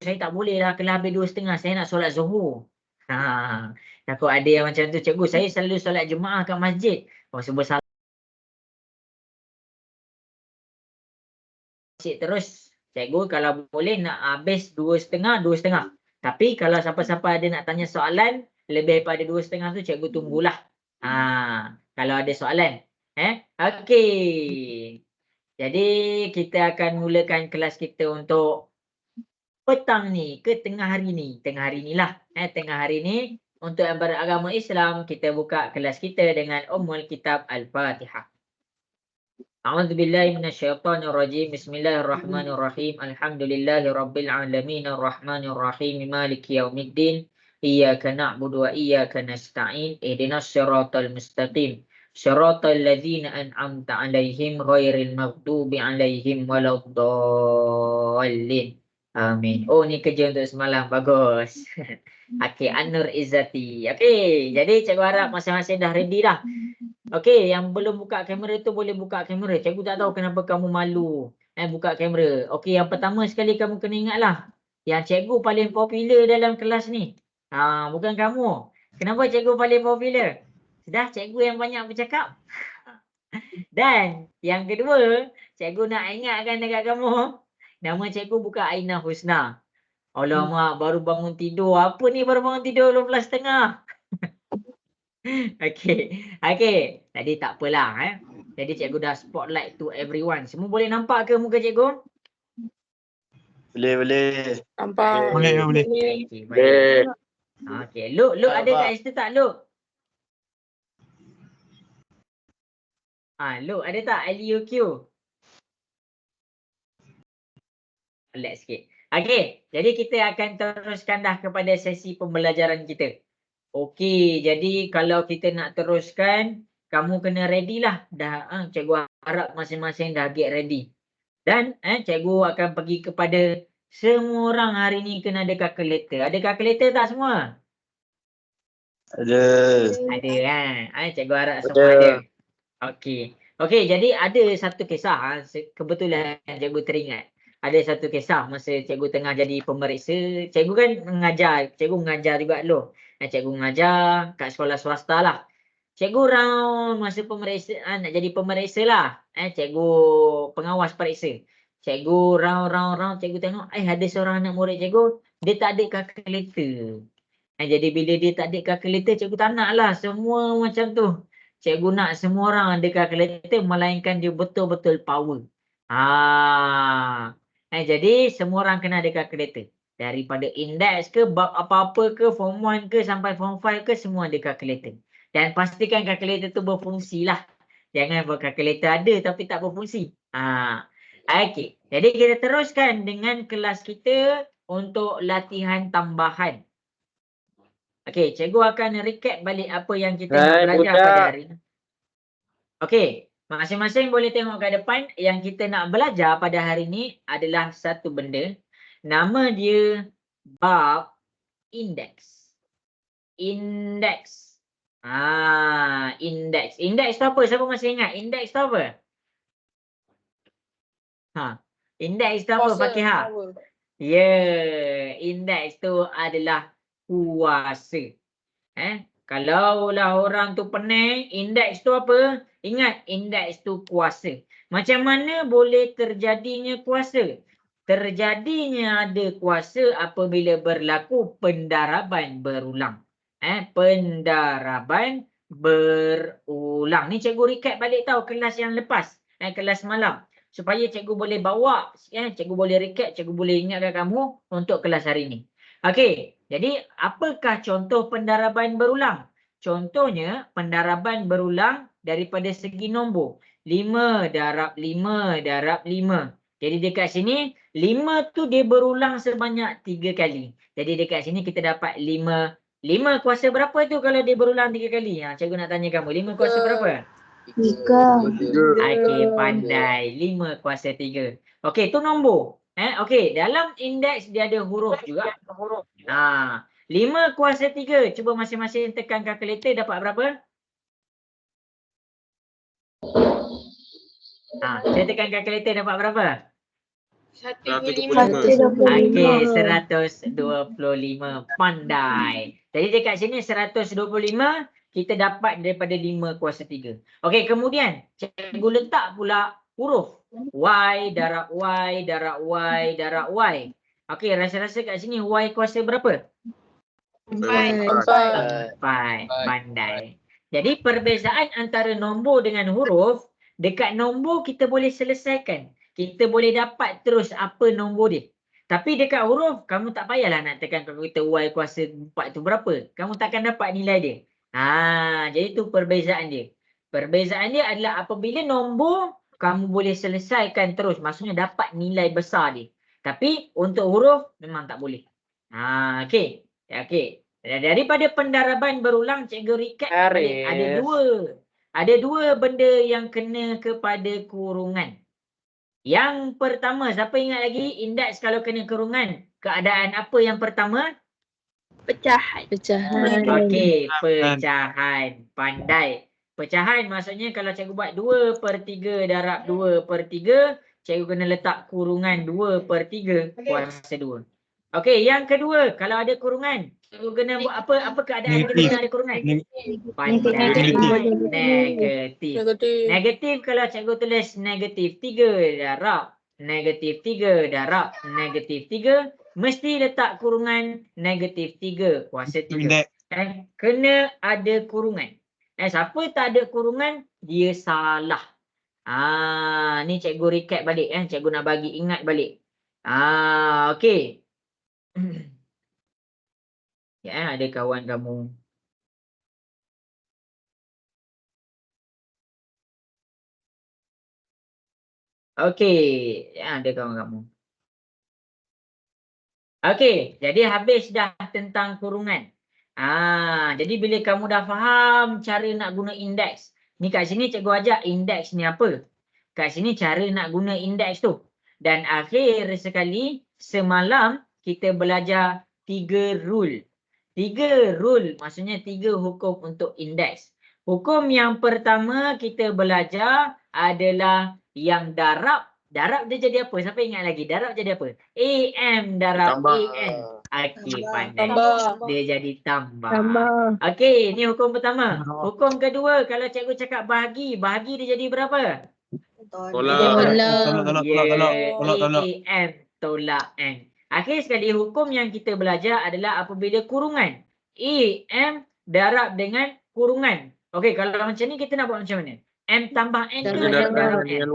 saya tak boleh lah kelas habis 2.30, saya nak solat Zuhur. Takut ada yang macam tu, cikgu saya selalu solat Jumaat kat masjid. Oh, sebab salah terus. Cikgu kalau boleh nak habis 2.30, 2.30. Tapi kalau siapa-siapa ada nak tanya soalan lebih daripada 2.30 tu, cikgu tunggulah. Kalau ada soalan. Okey. Jadi kita akan mulakan kelas kita untuk petang ni ke tengah hari ni. Tengah hari ni lah. Tengah hari ni untuk yang beragama Islam, kita buka kelas kita dengan Ummul Kitab Al-Fatihah. A'udzu billahi minasyaitonir rajim. Bismillahirrahmanirrahim. Alhamdulillahi rabbil alamin arrahmanir rahim maliki yaumiddin. Iyyaka na'budu wa iyyaka nasta'in. Ihdinas siratal mustaqim. Siratal ladzina an'amta 'alaihim ghairil maghdubi 'alaihim waladdallin. Amin. Oh, ni kerja untuk semalam. Bagus. Okey, An-Nur Izzati. Okey, jadi cikgu harap masing-masing dah ready dah. Okey, yang belum buka kamera tu boleh buka kamera. Cikgu tak tahu kenapa kamu malu buka kamera. Okey, yang pertama sekali kamu kena ingatlah, yang cikgu paling popular dalam kelas ni. Bukan kamu. Kenapa cikgu paling popular? Sudah cikgu yang banyak bercakap. Dan yang kedua, cikgu nak ingatkan dekat kamu, nama cikgu bukan Aina Husna. Alamak, baru bangun tidur. Apa ni baru bangun tidur 12.30? Okey. Tadi tak apalah. Jadi cikgu dah spotlight to everyone. Semua boleh nampak ke muka cikgu? Boleh. Nampak. Boleh. Okey, baik. Okey, Luke ada kat situ tak, Luke? Luke ada tak? LUQ. Relax sikit. Okey, jadi kita akan teruskan dah kepada sesi pembelajaran kita. Okey, jadi kalau kita nak teruskan, kamu kena ready lah. Dah, cikgu harap masing-masing dah get ready. Dan cikgu akan pergi kepada semua orang hari ni kena ada kalkulator. Ada kalkulator tak semua? Ada. Ada kan? Cikgu harap semua ada. Okey, jadi ada satu kisah. Kebetulan cikgu teringat. Ada satu kisah masa cikgu tengah jadi pemeriksa. Cikgu kan mengajar. Cikgu mengajar juga dulu. Cikgu mengajar kat sekolah swasta lah. Cikgu round masa pemeriksaan, nak jadi pemeriksa lah. Cikgu pengawas periksa. Cikgu round, cikgu tengok, ada seorang anak murid cikgu, dia tak ada kalkulator. Jadi bila dia tak ada kalkulator, cikgu tak nak lah semua macam tu. Cikgu nak semua orang ada kalkulator, melainkan dia betul-betul power. Jadi semua orang kena ada kalkulator. Daripada indeks ke, bab apa-apa ke, form 1 ke, sampai form 5 ke, semua ada kalkulator. Dan pastikan kalkulator tu berfungsi lah. Jangan kalkulator ada tapi tak berfungsi. Okey. Jadi kita teruskan dengan kelas kita untuk latihan tambahan. Okey, cikgu akan recap balik apa yang kita nak belajar pada hari ini. Okey, masing-masing boleh tengok ke depan. Yang kita nak belajar pada hari ini adalah satu benda. Nama dia bab indeks. Indeks. Indeks. Indeks tu apa? Siapa masih ingat? Indeks tu apa? Indeks tu apa, Fakihah? Indeks tu adalah kuasa. Kalaulah orang tu pening, indeks tu apa? Ingat, indeks tu kuasa. Macam mana boleh terjadinya kuasa? Terjadinya ada kuasa apabila berlaku pendaraban berulang. Pendaraban berulang. Ni cikgu recap balik tahu kelas yang lepas. Kelas malam. Supaya cikgu boleh bawa, cikgu boleh recap, cikgu boleh ingatkan kamu untuk kelas hari ini. Okey, jadi apakah contoh pendaraban berulang? Contohnya, pendaraban berulang daripada segi nombor. 5 darab 5 darab 5. Jadi dekat sini, 5 tu dia berulang sebanyak 3 kali. Jadi dekat sini kita dapat 5. 5 kuasa berapa tu kalau dia berulang 3 kali? Cikgu nak tanya kamu, 5 kuasa berapa? 3. Okey, pandai. 5 kuasa 3. Okey, tu nombor. Okey, dalam indeks dia ada huruf juga. 5 kuasa 3. Cuba masing-masing tekan kalkulator, dapat berapa? Saya tekan kalkulator, dapat berapa? Okey, 125. Pandai. Jadi dekat sini 125 kita dapat daripada 5 kuasa 3. Okey, kemudian cikgu letak pula huruf Y darab Y darab Y darab Y. Okey, rasa-rasa kat sini Y kuasa berapa? 4. Pandai. Jadi perbezaan antara nombor dengan huruf, dekat nombor kita boleh selesaikan. Kita boleh dapat terus apa nombor dia. Tapi dekat huruf, kamu tak payahlah nak tekan kalkulator Y kuasa 4 tu berapa. Kamu takkan dapat nilai dia. Jadi tu perbezaan dia. Perbezaan dia adalah apabila nombor, kamu boleh selesaikan terus. Maksudnya dapat nilai besar dia. Tapi untuk huruf, memang tak boleh. Okey. Okey. Daripada pendaraban berulang, cikgu recap balik. Ada dua benda yang kena kepada kurungan. Yang pertama, siapa ingat lagi indeks kalau kena kurungan? Keadaan apa yang pertama? Pecahan. Okey, pecahan. Pandai. Pecahan maksudnya kalau cikgu buat 2/3 darab 2/3, cikgu kena letak kurungan 2/3 kuasa 2. Okey, yang kedua, kalau ada kurungan, cikgu kena buat apa keadaan ketika ada kurungan? Pandai. Negatif. Negatif kalau cikgu tulis negatif 3 darab negatif 3 darab negatif 3, mesti letak kurungan negatif 3 kuasa 3. Kena ada kurungan. Siapa tak ada kurungan, dia salah. Ni cikgu recap balik. Cikgu nak bagi ingat balik. Okey. Ya, ada kawan kamu. Okey, ada kawan kamu. Okey, jadi habis dah tentang kurungan. Jadi bila kamu dah faham cara nak guna indeks. Ni kat sini cikgu ajak indeks ni apa? Kat sini cara nak guna indeks tu. Dan akhir sekali, semalam kita belajar 3 rule. 3 rule maksudnya 3 hukum untuk indeks. Hukum yang pertama kita belajar adalah yang darab. Darab dia jadi apa? Siapa ingat lagi? Darab jadi apa? AM darab AN. Okey, pandai. Dia jadi tambah. Okey, ni hukum pertama. Hukum kedua, kalau cikgu cakap bahagi, bahagi dia jadi berapa? Tolak. AM tolak N. Akhir sekali, hukum yang kita belajar adalah apabila kurungan. AM darab dengan kurungan. Okey, kalau macam ni kita nak buat macam mana? M tambah N ke darab N?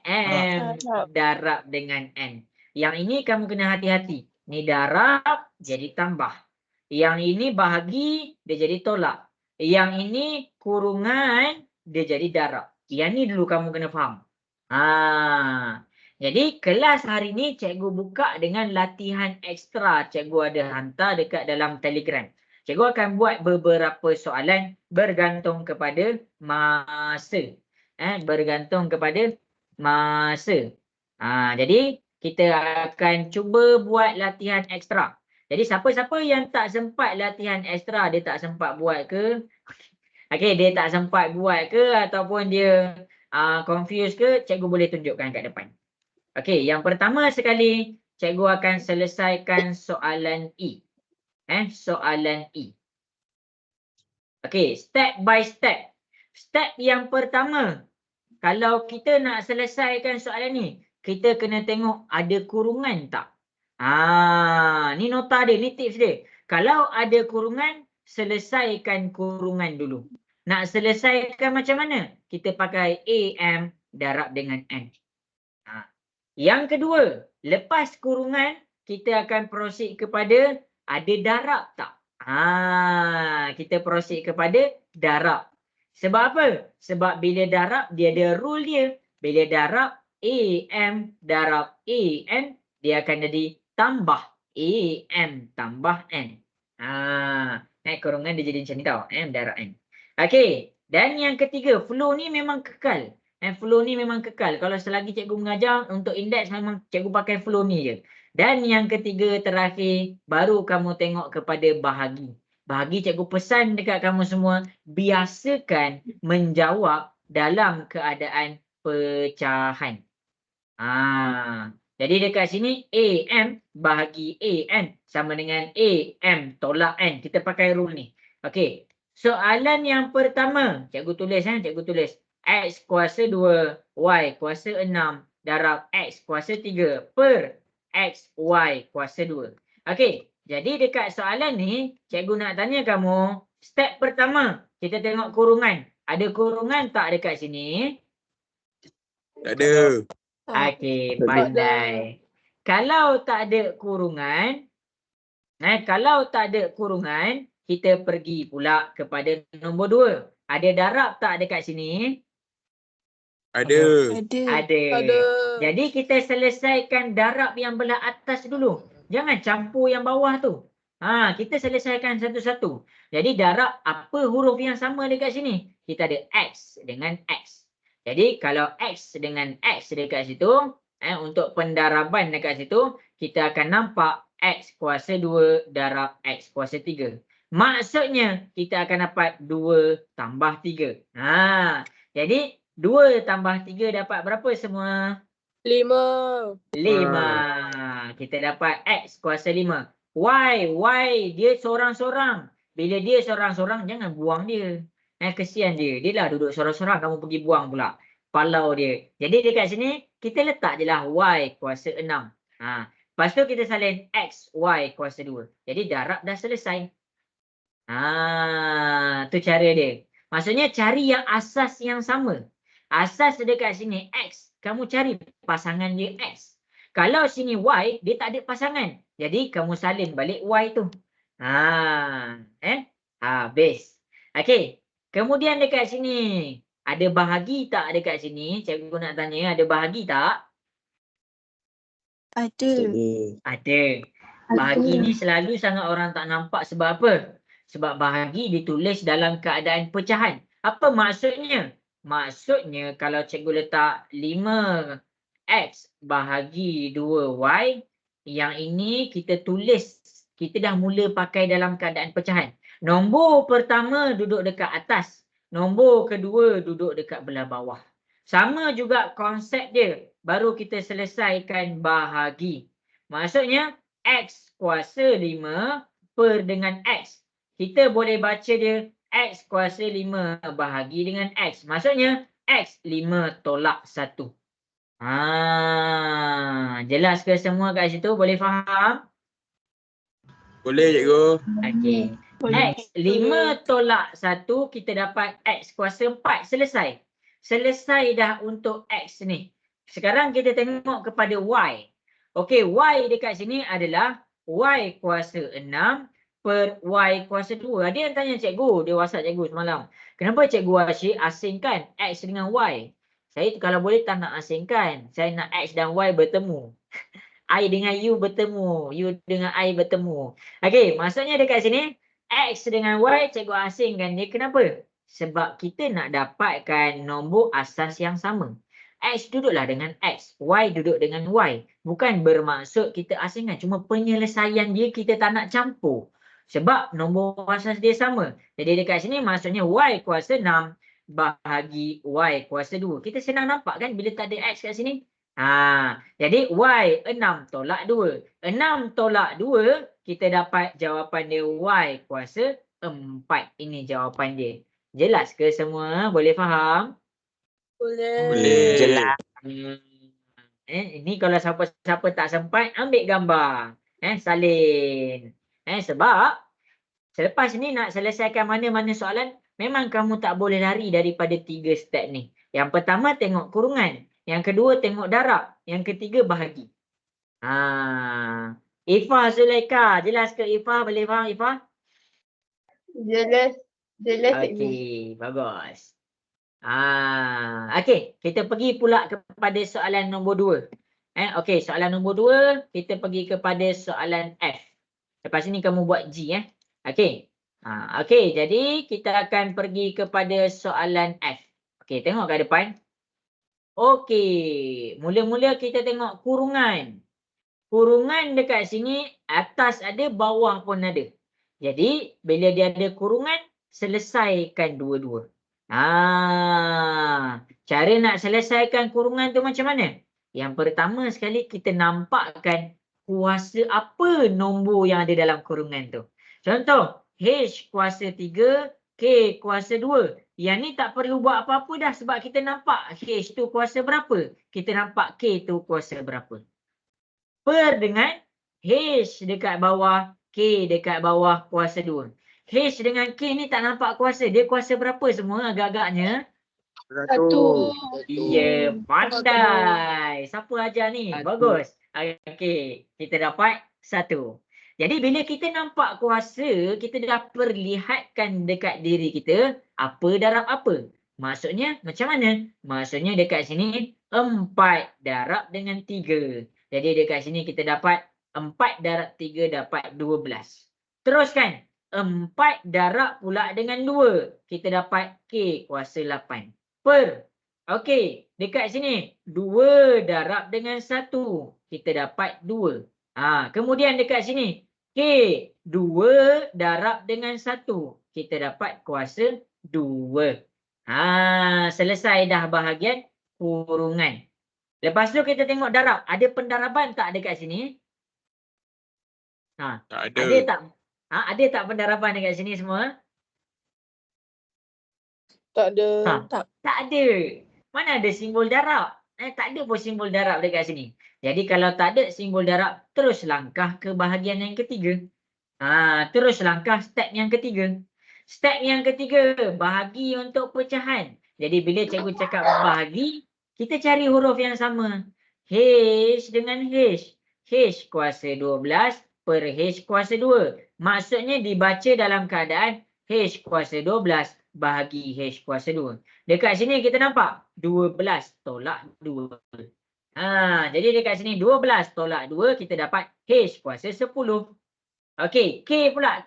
M darab dengan N. Yang ini kamu kena hati-hati. Ni darab jadi tambah. Yang ini bahagi, dia jadi tolak. Yang ini kurungan, dia jadi darab. Yang ni dulu kamu kena faham. Jadi kelas hari ni cikgu buka dengan latihan ekstra. Cikgu ada hantar dekat dalam Telegram. Cikgu akan buat beberapa soalan bergantung kepada masa. Bergantung kepada masa. Jadi kita akan cuba buat latihan ekstra. Jadi siapa-siapa yang tak sempat latihan ekstra, dia tak sempat buat ke? Okey, dia tak sempat buat ke ataupun dia confused ke, cikgu boleh tunjukkan kat depan. Okey, yang pertama sekali, cikgu akan selesaikan soalan E. Soalan E. Okey, step by step. Step yang pertama, kalau kita nak selesaikan soalan ni, kita kena tengok ada kurungan tak? Ni nota dia, ni tips dia. Kalau ada kurungan, selesaikan kurungan dulu. Nak selesaikan macam mana? Kita pakai AM darab dengan N. Yang kedua, lepas kurungan, kita akan proceed kepada ada darab tak? Kita proceed kepada darab. Sebab apa? Sebab bila darab, dia ada rule dia. Bila darab, AM darab AN, dia akan jadi tambah AM tambah N. Kurungan dia jadi macam ni tau. M darab N. Okey. Dan yang ketiga, flow ni memang kekal. Flow ni memang kekal. Kalau selagi cikgu mengajar, untuk indeks memang cikgu pakai flow ni je. Dan yang ketiga terakhir, baru kamu tengok kepada bahagi. Bahagi cikgu pesan dekat kamu semua, biasakan menjawab dalam keadaan pecahan. Jadi dekat sini AM bahagi AN sama dengan AM tolak N. Kita pakai rule ni. Okey. Soalan yang pertama, cikgu tulis cikgu tulis. X kuasa 2, Y kuasa 6 darab X kuasa 3 per X, Y kuasa 2. Okey. Jadi dekat soalan ni, cikgu nak tanya kamu, step pertama, kita tengok kurungan. Ada kurungan tak dekat sini? Tak ada. Okey, pandai. Kalau tak ada kurungan, kita pergi pula kepada nombor 2. Ada darab tak dekat sini? Ada. Ada. Jadi kita selesaikan darab yang belah atas dulu. Jangan campur yang bawah tu. Kita selesaikan satu-satu. Jadi darab apa huruf yang sama dekat sini? Kita ada X dengan X. Jadi kalau X dengan X dekat situ, untuk pendaraban dekat situ, kita akan nampak X kuasa 2 darab X kuasa 3. Maksudnya kita akan dapat 2 tambah 3. Jadi 2 tambah 3 dapat berapa semua? 5. 5. Kita dapat X kuasa 5. Y dia seorang-seorang. Bila dia seorang-seorang, jangan buang dia. Kesian dia. Dia lah duduk seorang-seorang, kamu pergi buang pula. Palau dia. Jadi dekat sini, kita letak je lah Y kuasa 6. Lepas tu kita salin X, Y kuasa 2. Jadi darab dah selesai. Tu cara dia. Maksudnya cari yang asas yang sama. Asas dekat sini X, kamu cari pasangan dia X. Kalau sini Y, dia tak ada pasangan. Jadi kamu salin balik Y tu. Habis. Okey. Kemudian dekat sini, ada bahagi tak dekat sini? Cikgu nak tanya, ada bahagi tak? Ada. Bahagi ni selalu sangat orang tak nampak sebab apa? Sebab bahagi ditulis dalam keadaan pecahan. Apa maksudnya? Maksudnya kalau cikgu letak 5X bahagi 2Y, yang ini kita tulis, kita dah mula pakai dalam keadaan pecahan. Nombor pertama duduk dekat atas. Nombor kedua duduk dekat belah bawah. Sama juga konsep dia. Baru kita selesaikan bahagi. Maksudnya X kuasa 5 per dengan X. Kita boleh baca dia X kuasa 5 bahagi dengan X. Maksudnya X 5 tolak 1. Jelas ke semua kat situ? Boleh faham? Boleh cikgu. Okey. X 5 tolak 1, kita dapat X kuasa 4. Selesai. Selesai dah untuk X ni. Sekarang kita tengok kepada Y. Okey, Y dekat sini adalah Y kuasa 6 per Y kuasa 2. Ada yang tanya cikgu, dia WhatsApp cikgu semalam. Kenapa cikgu asyik asingkan X dengan Y? Saya kalau boleh tak nak asingkan. Saya nak X dan Y bertemu. I dengan U bertemu. U dengan I bertemu. Okey, maksudnya dekat sini, X dengan Y cikgu asingkan dia. Kenapa? Sebab kita nak dapatkan nombor asas yang sama. X duduklah dengan X, Y duduk dengan Y. Bukan bermaksud kita asingkan. Cuma penyelesaian dia kita tak nak campur. Sebab nombor asas dia sama. Jadi dekat sini maksudnya Y kuasa 6 bahagi Y kuasa 2. Kita senang nampak kan bila tak ada X kat sini? Jadi Y 6 tolak 2. 6 tolak 2, kita dapat jawapan dia Y kuasa 4. Ini jawapan dia. Jelas ke semua? Boleh faham? Boleh. Jelas. Ini kalau siapa-siapa tak sempat, ambil gambar. Salin. Sebab selepas ni nak selesaikan mana-mana soalan, memang kamu tak boleh lari daripada 3 step ni. Yang pertama tengok kurungan. Yang kedua tengok darab. Yang ketiga bahagi. Ifah Zulaika. Jelas ke Ifah? Boleh faham Ifah? Jelas. Okey, bagus. Okey, kita pergi pula kepada soalan nombor 2. Okey, soalan nombor 2, kita pergi kepada soalan F. Lepas ni kamu buat G. Okey. Okey, jadi kita akan pergi kepada soalan F. Okey, tengok ke depan. Okey, mula-mula kita tengok kurungan. Kurungan dekat sini, atas ada, bawah pun ada. Jadi, bila dia ada kurungan, selesaikan dua-dua. Cara nak selesaikan kurungan tu macam mana? Yang pertama sekali kita nampakkan kuasa apa nombor yang ada dalam kurungan tu. Contoh, H kuasa 3, K kuasa 2. Yang ni tak perlu buat apa-apa dah sebab kita nampak H tu kuasa berapa. Kita nampak K tu kuasa berapa. Per dengan H dekat bawah, K dekat bawah kuasa 2. H dengan K ni tak nampak kuasa. Dia kuasa berapa semua agak-agaknya? 1. Ya, pandai. Siapa ajar ni? Bagus. Okey, kita dapat 1. Jadi bila kita nampak kuasa, kita dah perlihatkan dekat diri kita apa darab apa. Maksudnya macam mana? Maksudnya dekat sini 4 darab dengan 3. Jadi dekat sini kita dapat 4 darab 3 dapat 12. Teruskan. 4 darab pula dengan 2. Kita dapat K kuasa 8. Per. Okey, dekat sini 2 darab dengan 1. Kita dapat 2. Kemudian dekat sini K 2 darab dengan 1. Kita dapat kuasa 2. Selesai dah bahagian kurungan. Lepas tu kita tengok darab. Ada pendaraban tak dekat sini? Tak ada. Ada tak? Ada tak pendaraban dekat sini semua? Tak ada. Tak ada. Mana ada simbol darab? Tak ada pun simbol darab dekat sini. Jadi kalau tak ada simbol darab, terus langkah ke bahagian yang ketiga. Terus langkah step yang ketiga. Step yang ketiga, bahagi untuk pecahan. Jadi bila cikgu cakap bahagi, kita cari huruf yang sama. H dengan H. H kuasa 12 per H kuasa 2. Maksudnya dibaca dalam keadaan H kuasa 12 bahagi H kuasa 2. Dekat sini kita nampak 12 tolak 2. Jadi dekat sini 12 tolak 2 kita dapat H kuasa 10. Okey, K pula.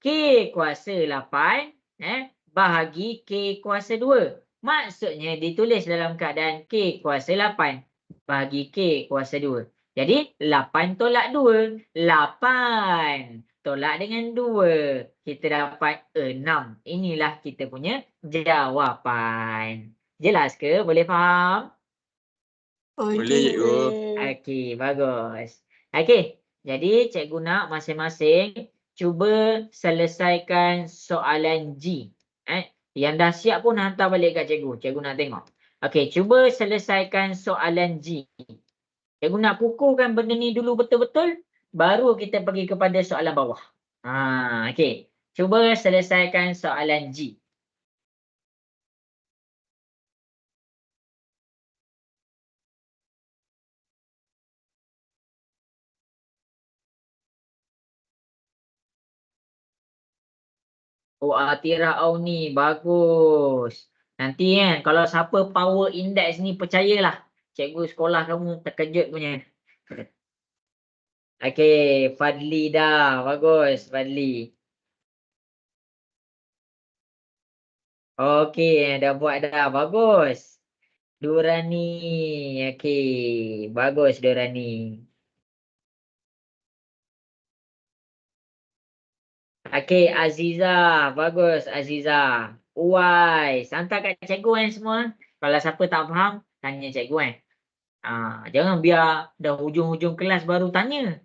K kuasa 8 bahagi K kuasa 2. Maksudnya ditulis dalam keadaan K kuasa 8 bahagi K kuasa 2. Jadi 8 tolak 2. 8 tolak dengan 2. Kita dapat 6. Inilah kita punya jawapan. Jelas ke? Boleh faham? Boleh, cikgu. Okey, bagus. Okey, jadi cikgu nak masing-masing cuba selesaikan soalan G. Yang dah siap pun hantar balik kat cikgu. Cikgu nak tengok. Okey, cuba selesaikan soalan G. Cikgu nak kukuhkan benda ni dulu betul-betul, baru kita pergi kepada soalan bawah. Okey, cuba selesaikan soalan G. Oh, Atira ni bagus. Nanti kalau siapa power index ni percayalah. Cikgu sekolah kamu terkejut punya. Okey, Fadli dah. Bagus, Fadli. Okey, dah buat dah. Bagus. Durani. Okey, bagus Durani. Okey, Aziza. Bagus, Aziza. Uwais. Hantar kat cikgu semua. Kalau siapa tak faham, tanya cikgu jangan biar dah hujung-hujung kelas baru tanya.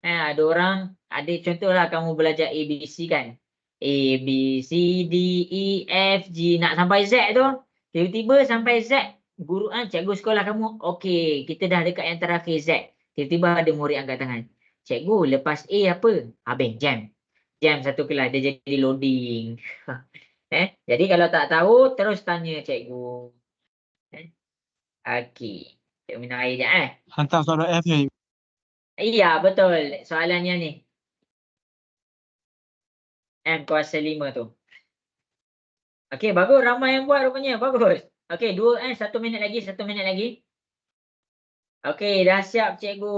Ada orang, ada contohlah kamu belajar ABC kan. A, B, C, D, E, F, G. Nak sampai Z tu. Tiba-tiba sampai Z. Guru, cikgu sekolah kamu, okey, kita dah dekat yang terakhir Z. Tiba-tiba ada murid angkat tangan. Cikgu, lepas A apa? Habis, jam. Jam satu kelas, dia jadi loading. Jadi kalau tak tahu, terus tanya cikgu. Okey. Cikgu minum air je Hantar soalan F ni. Iya, betul. Soalannya ni. M kuasa 5 tu. Okey, bagus. Ramai yang buat rupanya. Bagus. Okey, 1 minit lagi. 1 minit lagi. Okey, dah siap cikgu.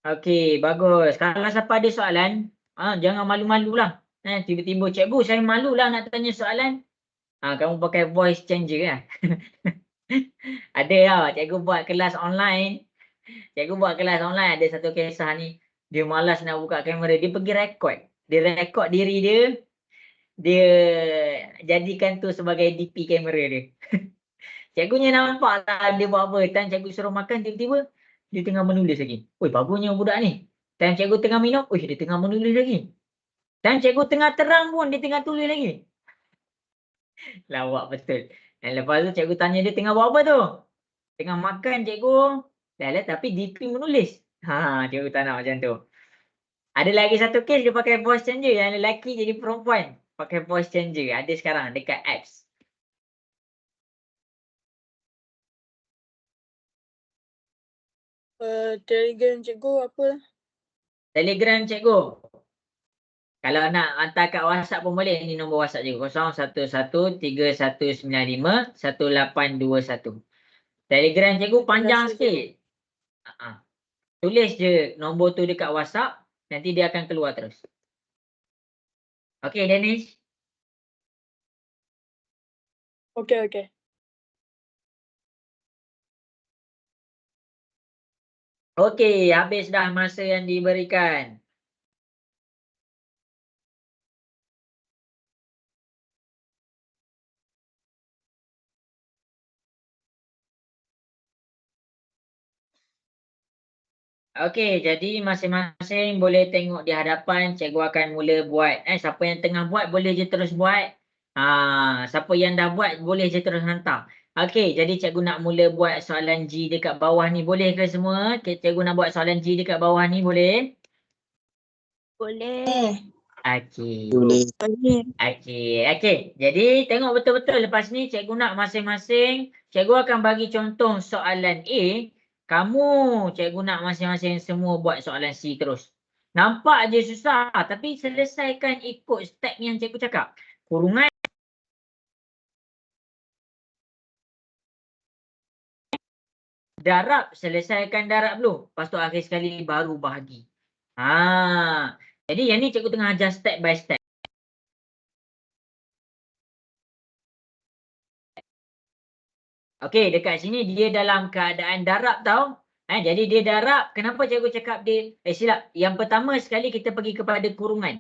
Okey, bagus. Kalau siapa ada soalan, jangan malu-malu lah. Tiba-tiba cikgu saya malulah nak tanya soalan. Kamu pakai voice changer kan? Ada tau, cikgu buat kelas online. Cikgu buat kelas online ada satu kisah ni. Dia malas nak buka kamera, dia pergi rekod. Dia rekod diri dia. Dia jadikan tu sebagai DP kamera dia. Cikgunya nampak lah dia buat apa. Time cikgu suruh makan tiba-tiba dia tengah menulis lagi. Oi, bagusnya budak ni. Time cikgu tengah minum, oi dia tengah menulis lagi. Time cikgu tengah terang pun dia tengah tulis lagi. Lawak betul. Dan lepas tu cikgu tanya dia tengah buat apa tu? Tengah makan cikgu. Tapi DP menulis. Cikgu tak nak macam tu. Ada lagi satu kes dia pakai voice changer. Yang lelaki jadi perempuan. Pakai voice changer. Ada sekarang dekat apps. Telegram cikgu apa? Telegram cikgu. Kalau nak hantar kat WhatsApp pun boleh. Ini nombor WhatsApp cikgu. 011391951821. Telegram cikgu panjang sikit. Tulis je nombor tu dekat WhatsApp. Nanti dia akan keluar terus. Okey, Danish. Okey. Okey, habis dah masa yang diberikan. Okey, jadi masing-masing boleh tengok di hadapan. Cikgu akan mula buat. Siapa yang tengah buat boleh je terus buat. Siapa yang dah buat boleh je terus hantar. Okey, jadi cikgu nak mula buat soalan G dekat bawah ni. Boleh ke semua? Cikgu nak buat soalan G dekat bawah ni, boleh? Boleh. Okey. Boleh. Okey. Jadi tengok betul-betul lepas ni cikgu nak masing-masing. Cikgu akan bagi contoh soalan A. Kamu cikgu nak masing-masing semua buat soalan C terus. Nampak je susah tapi selesaikan ikut step yang cikgu cakap. Kurungan. Darab, selesaikan darab dulu. Lepas tu akhir sekali baru bahagi. Jadi yang ni cikgu tengah ajar step by step. Okey, dekat sini dia dalam keadaan darab tau. Jadi dia darab. Kenapa cikgu cakap dia? Silap. Yang pertama sekali kita pergi kepada kurungan.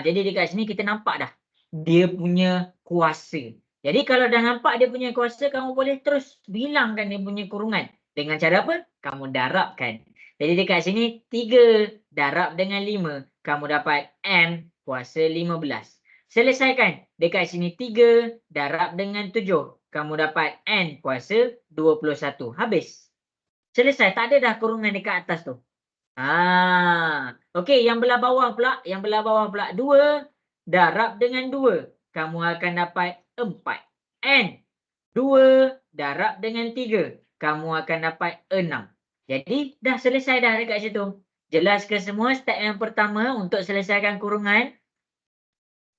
Jadi dekat sini kita nampak dah. Dia punya kuasa. Jadi kalau dah nampak dia punya kuasa, kamu boleh terus bilangkan dia punya kurungan. Dengan cara apa? Kamu darabkan. Jadi dekat sini 3 darab dengan 5. Kamu dapat M kuasa 15. Selesaikan. Dekat sini 3 darab dengan 7. Kamu dapat N kuasa 21. Habis. Selesai. Tak ada dah kurungan dekat atas tu. Okey, yang belah bawah pula. 2 darab dengan 2. Kamu akan dapat 4. N. 2 darab dengan 3. Kamu akan dapat 6. Jadi, dah selesai dah dekat situ. Jelas ke semua step yang pertama untuk selesaikan kurungan?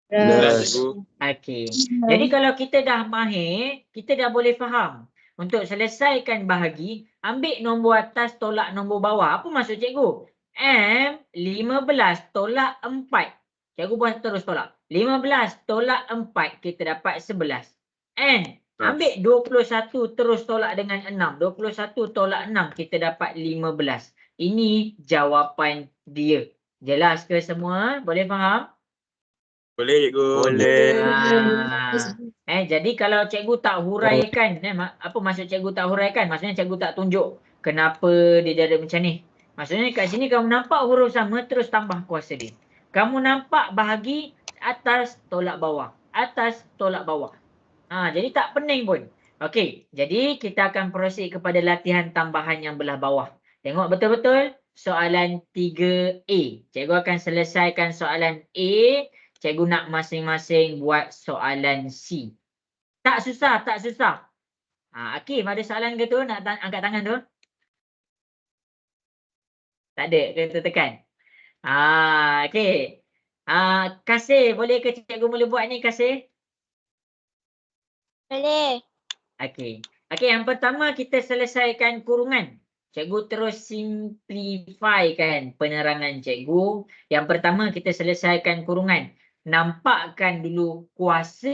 Jelas. Okey. Jadi kalau kita dah mahir, kita dah boleh faham. Untuk selesaikan bahagi, ambil nombor atas tolak nombor bawah. Apa maksud cikgu? M 15 tolak 4. Cikgu buat terus tolak. 15 tolak 4, kita dapat 11. N, ambil 21 terus tolak dengan 6. 21 tolak 6, kita dapat 15. Ini jawapan dia. Jelas ke semua? Boleh faham? Boleh cikgu. Boleh. Jadi kalau cikgu tak huraikan, apa maksud cikgu tak huraikan? Maksudnya cikgu tak tunjuk kenapa dia jadi macam ni. Maksudnya kat sini kamu nampak huruf sama terus tambah kuasa dia. Kamu nampak bahagi atas tolak bawah. Atas tolak bawah. Jadi tak pening pun. Okey, jadi kita akan proceed kepada latihan tambahan yang belah bawah. Tengok betul-betul soalan 3A. Cikgu akan selesaikan soalan A. Cikgu nak masing-masing buat soalan C. Tak susah, tak susah. Akim, ada soalan ke tu? Nak angkat tangan tu? Tak ada, kita tekan. Okey. Kasih, boleh ke cikgu mula buat ni, Kasih? Boleh. Okey. Okey, yang pertama kita selesaikan kurungan. cikgu terus simplifykan penerangan cikgu. Yang pertama kita selesaikan kurungan. Nampakkan dulu kuasa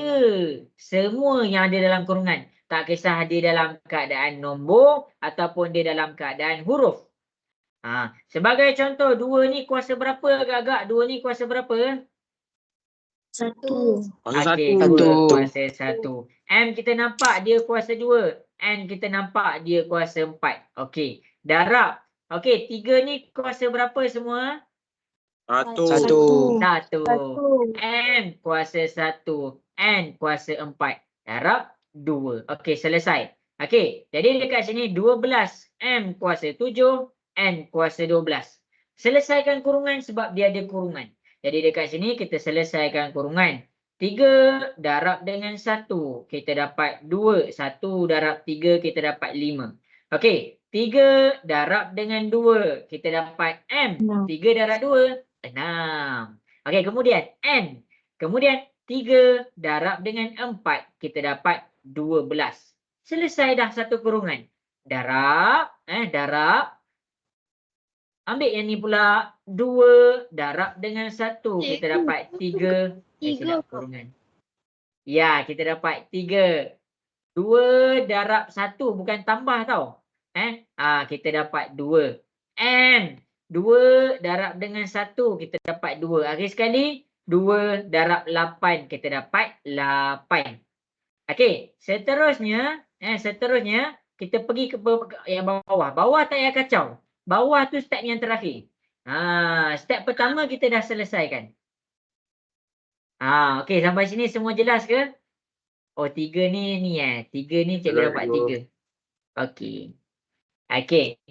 semua yang ada dalam kurungan. Tak kisah dia dalam keadaan nombor ataupun dia dalam keadaan huruf. Sebagai contoh, 2 ni kuasa berapa agak-agak? 2 ni kuasa berapa? 1. Kuasa Okey, satu. 2 kuasa 1. M kita nampak dia kuasa 2. N kita nampak dia kuasa 4. Okey, darab. Okey, 3 ni kuasa berapa semua? 1. 1. M kuasa 1. N kuasa 4. Darab 2. Okey, selesai. Okey, jadi dekat sini 12. M kuasa 7. N kuasa 12. Selesaikan kurungan sebab dia ada kurungan. Jadi dekat sini kita selesaikan kurungan. 3 darab dengan 1. Kita dapat 2. 1 darab 3 kita dapat 5. Okey, 3 darab dengan 2. Kita dapat M. 3 darab 2. 6. Okey, kemudian N. Kemudian 3 darab dengan 4. Kita dapat 12. Selesai dah satu kurungan. Darab. Darab. Ambil yang ni pula. 2 darab dengan 1. Kita dapat 3. Silap kurungan. Ya, kita dapat 3. 2 darab 1. Bukan tambah tau. Kita dapat 2. N. 2 darab dengan 1, kita dapat 2. Akhir sekali, 2 darab 8, kita dapat 8. Okey, seterusnya, kita pergi ke yang bawah. Bawah tak payah kacau. Bawah tu step yang terakhir. Step pertama kita dah selesaikan. Okey, sampai sini semua jelas ke? Oh, 3 ni 3 ni cikgu dapat 3. Okey. Okey.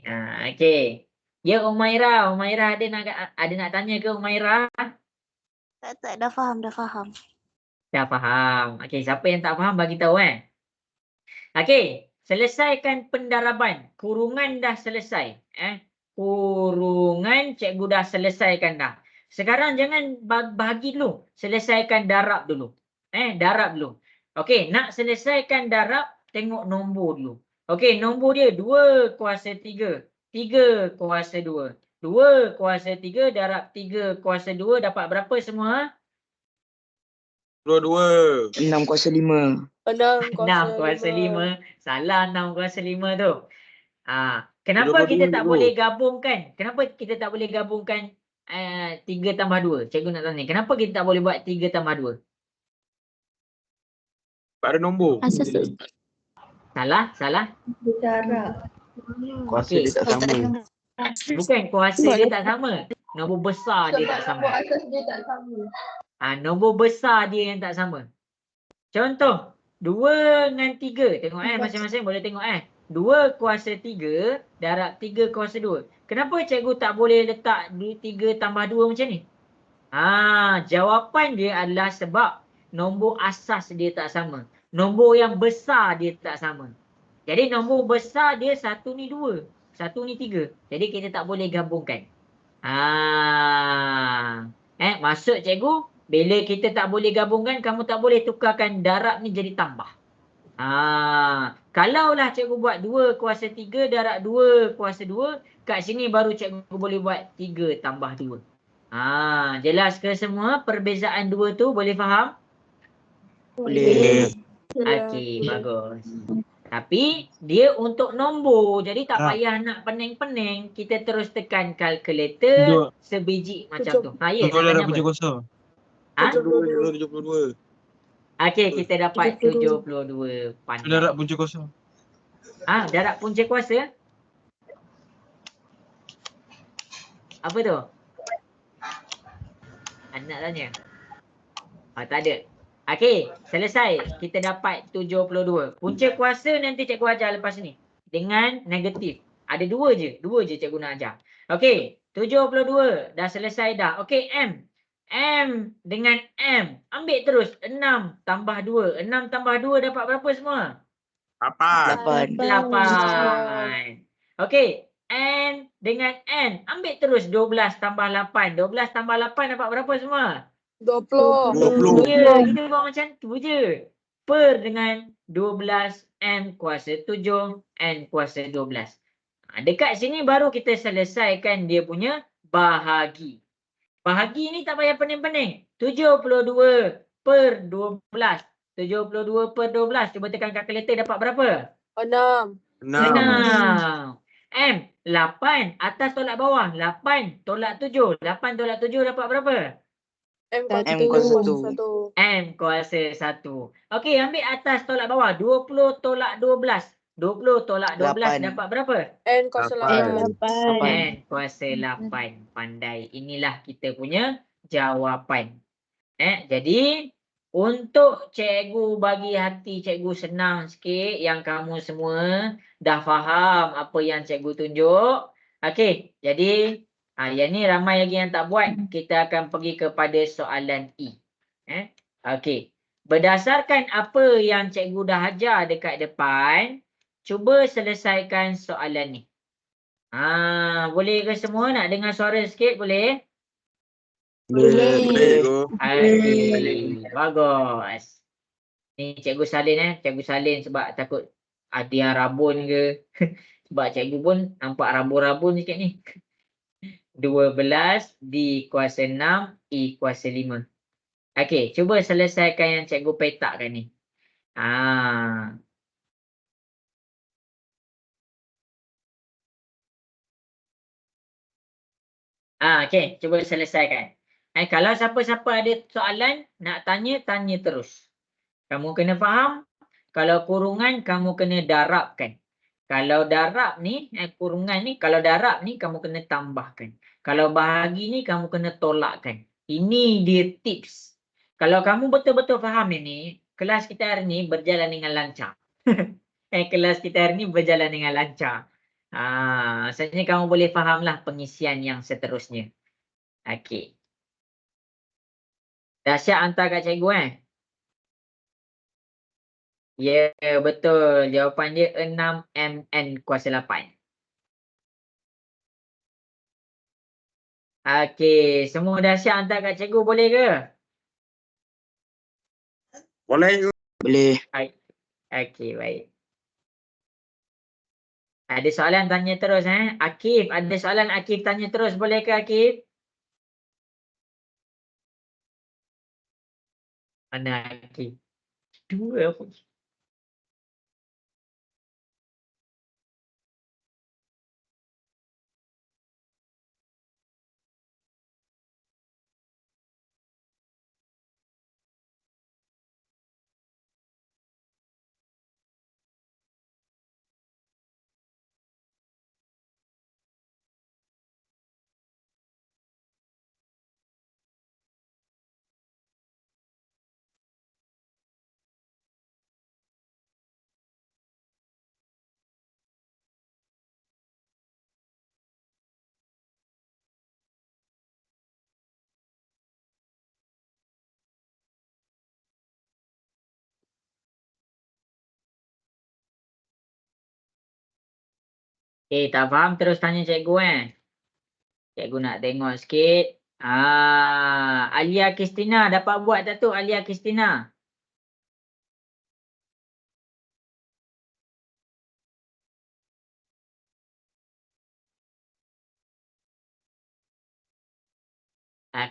Okey. Ya, Umaira ada nak tanya ke Umaira? Tak, dah faham. Dah faham. Okey, siapa yang tak faham bagi tahu Okey, selesaikan pendaraban. Kurungan dah selesai. Kurungan cikgu dah selesaikan dah. Sekarang jangan bagi dulu. Selesaikan darab dulu. Darab dulu. Okey, nak selesaikan darab, tengok nombor dulu. Okey, nombor dia 2 kuasa 3. 3 kuasa 2. 2 kuasa 3 darab 3 kuasa 2 dapat berapa semua? 22. 6 kuasa 5. 6 6 kuasa 5. Salah 6 kuasa 5 tu. Kenapa 22 kita tak dulu. boleh gabungkan? Kenapa kita tak boleh gabungkan 3 tambah 2? Cikgu nak tanya. Kenapa kita tak boleh buat 3 tambah 2? Tak ada nombor. Salah? Darab. Kuasa Okey. dia tak sama. Bukan kuasa dia tak sama. Nombor besar dia tak sama. Asas dia tak sama. Nombor besar dia yang tak sama. Contoh, 2 dengan 3. Tengok masing-masing boleh tengok 2 kuasa 3 darab 3 kuasa 2. Kenapa cikgu tak boleh letak 3 tambah 2 macam ni? Jawapan dia adalah sebab nombor asas dia tak sama. Nombor yang besar dia tak sama. Jadi nombor besar dia 1 ni 2. 1 ni 3. Jadi kita tak boleh gabungkan. Maksud cikgu, bila kita tak boleh gabungkan, kamu tak boleh tukarkan darab ni jadi tambah. Kalaulah cikgu buat 2 kuasa 3 darab 2 kuasa 2, kat sini baru cikgu boleh buat 3 tambah 2. Jelas ke semua perbezaan 2 tu? Boleh faham? Boleh. Okey, bagus. Tapi dia untuk nombor. Jadi tak payah nak pening-pening. Kita terus tekan kalkulator sebiji macam tu. Ya, nak tanya apa? 72. Okey, kita dapat 72. Pandai. Darab punca kosong. Darab punca kuasa? Apa tu? Nak tanya? Tak ada. Okey, selesai. Kita dapat 72. Punca kuasa nanti cikgu ajar lepas ni. Dengan negatif. Ada 2 je. 2 je cikgu nak ajar. Okey, 72. Dah selesai dah. Okey, M. M dengan M. Ambil terus. 6 tambah 2. 6 tambah 2 dapat berapa semua? 8. 8. Okey, N dengan N. Ambil terus 12 tambah 8. 12 tambah 8 dapat berapa semua? 20. Ya, kita buat macam tu je. Per dengan 12 N kuasa 7, N kuasa 12. Dekat sini baru kita selesaikan dia punya bahagi. Bahagi ni tak payah pening-pening. 72 per 12. 72 per 12. Cuba tekan kalkulator dapat berapa? 6. 6. 6. M. 8. Atas tolak bawah. 8 tolak 7. 8 tolak 7 dapat berapa? M kuasa M kuasa 1. M kuasa 1. Okey, ambil atas tolak bawah. 20 tolak 12. 20 tolak 12 8. dapat berapa? N kuasa 8. 8. N kuasa 8. Pandai. Inilah kita punya jawapan. Jadi untuk cikgu bagi hati cikgu senang sikit yang kamu semua dah faham apa yang cikgu tunjuk. Okey, jadi yang ni ramai lagi yang tak buat. Kita akan pergi kepada soalan E. Okey. Berdasarkan apa yang cikgu dah ajar dekat depan, cuba selesaikan soalan ni. Boleh ke semua nak dengar suara sikit? Boleh? Boleh cikgu. Okey, bagus. Ni cikgu salin cikgu salin sebab takut ada yang rabun ke. Sebab cikgu pun nampak rabun-rabun sikit ni. 12 D kuasa 6 E kuasa 5. Okey, cuba selesaikan yang cikgu petakkan ni. Okey, cuba selesaikan. Kalau siapa-siapa ada soalan nak tanya, tanya terus. Kamu kena faham. Kalau kurungan kamu kena darabkan. Kalau darab ni, kurungan ni, kalau darab ni kamu kena tambahkan. Kalau bahagi ni kamu kena tolakkan. Ini dia tips. Kalau kamu betul-betul faham ini, kelas kita hari ni berjalan dengan lancar. Kelas kita hari ni berjalan dengan lancar. Maksudnya kamu boleh fahamlah pengisian yang seterusnya. Okey. Dahsyat hantar kat cikgu Ya, betul. Jawapan dia 6 MN kuasa 8. Okey, semua dahsyat hantar kat cikgu boleh ke? Boleh. Boleh. Okey, baik. Ada soalan tanya terus Akif, ada soalan Akif tanya terus boleh ke Akif? Mana Akif? Dua apa? Tak faham terus tanya cikgu Cikgu nak tengok sikit. Alia Kristina dapat buat tak tu Alia Kristina?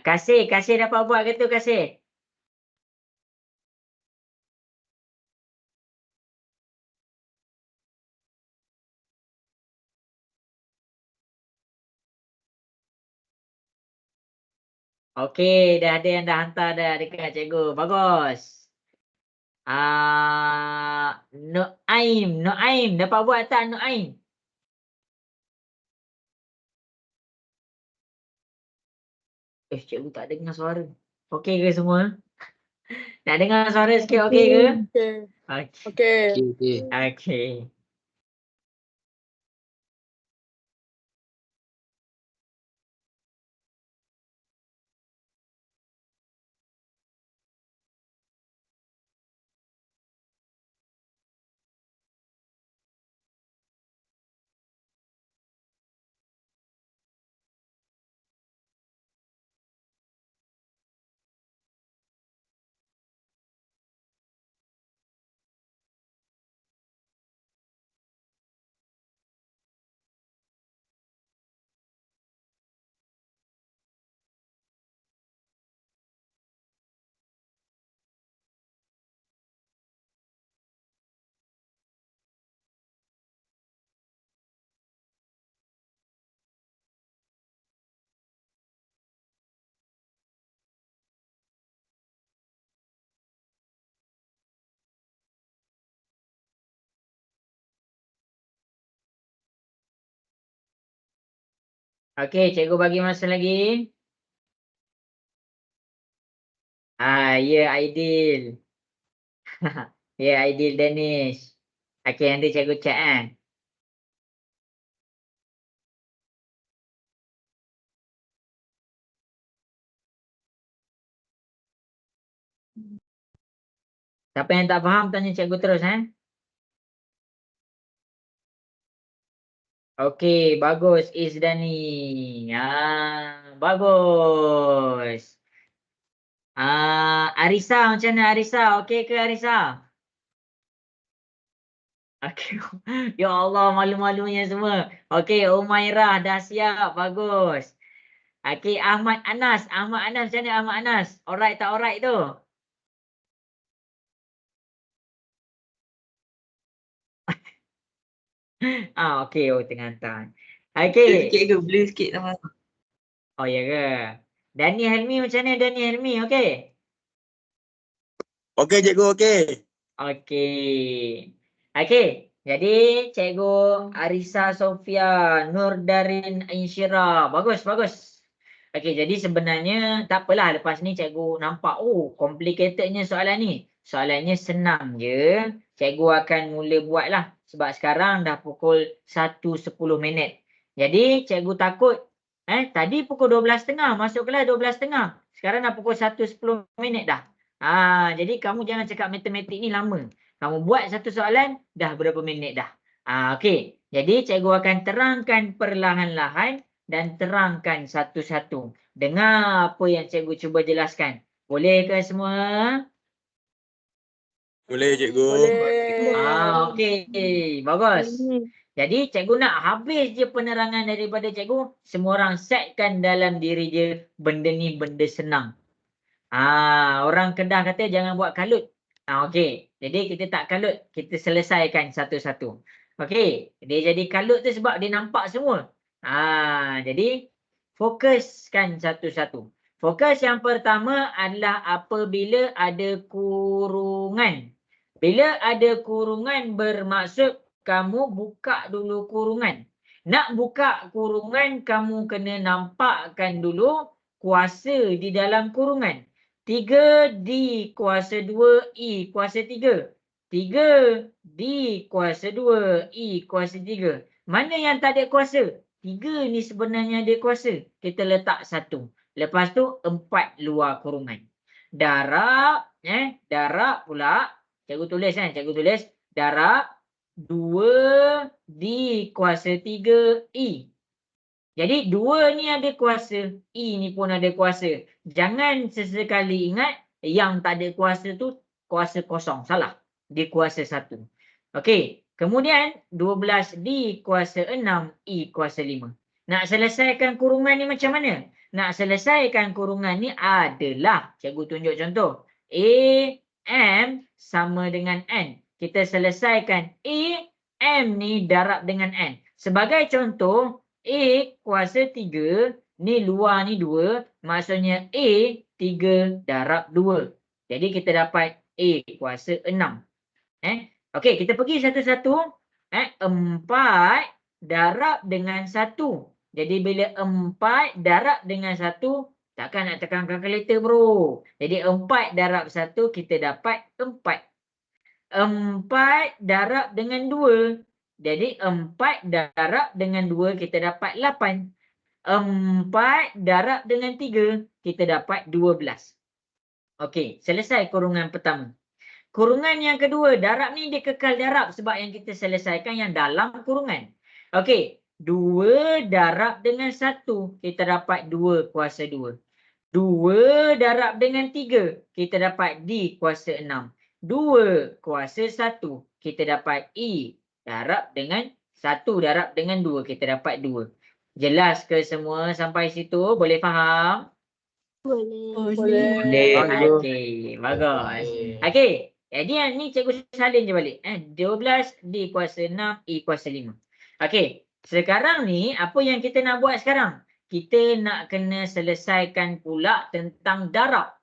Kasih dapat buat ke tu Kasih? Okey, dah ada yang dah hantar dah dekat cikgu. Bagus. Noaim dapat buat tak Noaim? Cikgu tak dengar suara. Okey ke semua? Nak dengar suara sikit okey ke? Okey. Okey. Okey. Okey. Okey, cikgu bagi masa lagi. Ya Aidil. Ya Aidil Danish. Okey, nanti cikgu cek kan. Siapa yang tak faham tanya cikgu terus Okey, bagus Izdani. Bagus. Arisa macam mana Arisa? Okey ke Arisa? Okey. Ya Allah, malu-malunya semua. Okey, Umairah dah siap. Bagus. Okey, Ahmad Anas. Ahmad Anas macam mana Ahmad Anas? Alright tak alright tu? Okey. Oh, tengah hantar. Okey. Cikgu boleh sikit nama. Oh, ya ke? Dani Helmi macam mana Dani Helmi? Okey. Okey cikgu, okey. Okey. Okey. Jadi cikgu Arisa Sofia Nurdarin Insyira. Bagus, bagus. Okey, jadi sebenarnya tak apalah lepas ni cikgu nampak complicatednya soalan ni. Soalannya senang je. Cikgu akan mula buatlah sebab sekarang dah pukul 1:10. Jadi cikgu takut tadi pukul 12.30 masuk kelas 12.30. Sekarang dah pukul 1:10 dah. Jadi kamu jangan cakap matematik ni lama. Kamu buat satu soalan, dah berapa minit dah. Okey. Jadi cikgu akan terangkan perlahan-lahan dan terangkan satu-satu. Dengar apa yang cikgu cuba jelaskan. Boleh ke semua? Boleh cikgu. Boleh. Okey. Bagus. Jadi cikgu nak habis je penerangan daripada cikgu. Semua orang setkan dalam diri je benda ni benda senang. Orang Kedah kata jangan buat kalut. Okey. Jadi kita tak kalut, kita selesaikan satu-satu. Okey. Dia jadi kalut tu sebab dia nampak semua. Jadi fokuskan satu-satu. Fokus yang pertama adalah apabila ada kurungan. Bila ada kurungan bermaksud kamu buka dulu kurungan. Nak buka kurungan, kamu kena nampakkan dulu kuasa di dalam kurungan. 3 D kuasa 2 I kuasa 3. 3 D kuasa 2 I kuasa 3. Mana yang tak ada kuasa? 3 ni sebenarnya ada kuasa. Kita letak 1. Lepas tu 4 luar kurungan. Darab, darab pula. Cikgu tulis cikgu tulis darab 2 D kuasa 3 I. Jadi 2 ni ada kuasa, I ni pun ada kuasa. Jangan sesekali ingat yang tak ada kuasa tu kuasa kosong. Salah. Dia kuasa 1. Okey. Kemudian 12D kuasa 6, I kuasa 5. Nak selesaikan kurungan ni macam mana? Nak selesaikan kurungan ni adalah, cikgu tunjuk contoh. A, M sama dengan N. Kita selesaikan A, M ni darab dengan N. Sebagai contoh, A kuasa 3, ni luar ni 2, maksudnya A 3 darab 2. Jadi kita dapat A kuasa 6. Okey, kita pergi satu-satu. 4 darab dengan 1. Jadi bila 4 darab dengan 1, takkan nak tekan kalkulator bro. Jadi 4 darab 1 kita dapat 4. 4 darab dengan 2. Jadi 4 darab dengan 2 kita dapat 8. 4 darab dengan 3 kita dapat 12. Okey, selesai kurungan pertama. Kurungan yang kedua, darab ni dia kekal darab sebab yang kita selesaikan yang dalam kurungan. Okey, 2 darab dengan 1 kita dapat 2 kuasa 2. 2 darab dengan 3 kita dapat D kuasa 6. 2 kuasa 1 kita dapat I darab dengan 1 darab dengan 2 kita dapat 2. Jelas ke semua sampai situ? Boleh faham? Boleh. Okey, bagus. Okey, jadi yang ni cikgu salin je balik. 12 D kuasa 6 I kuasa 5. Okey, sekarang ni apa yang kita nak buat sekarang? Kita nak kena selesaikan pula tentang darab.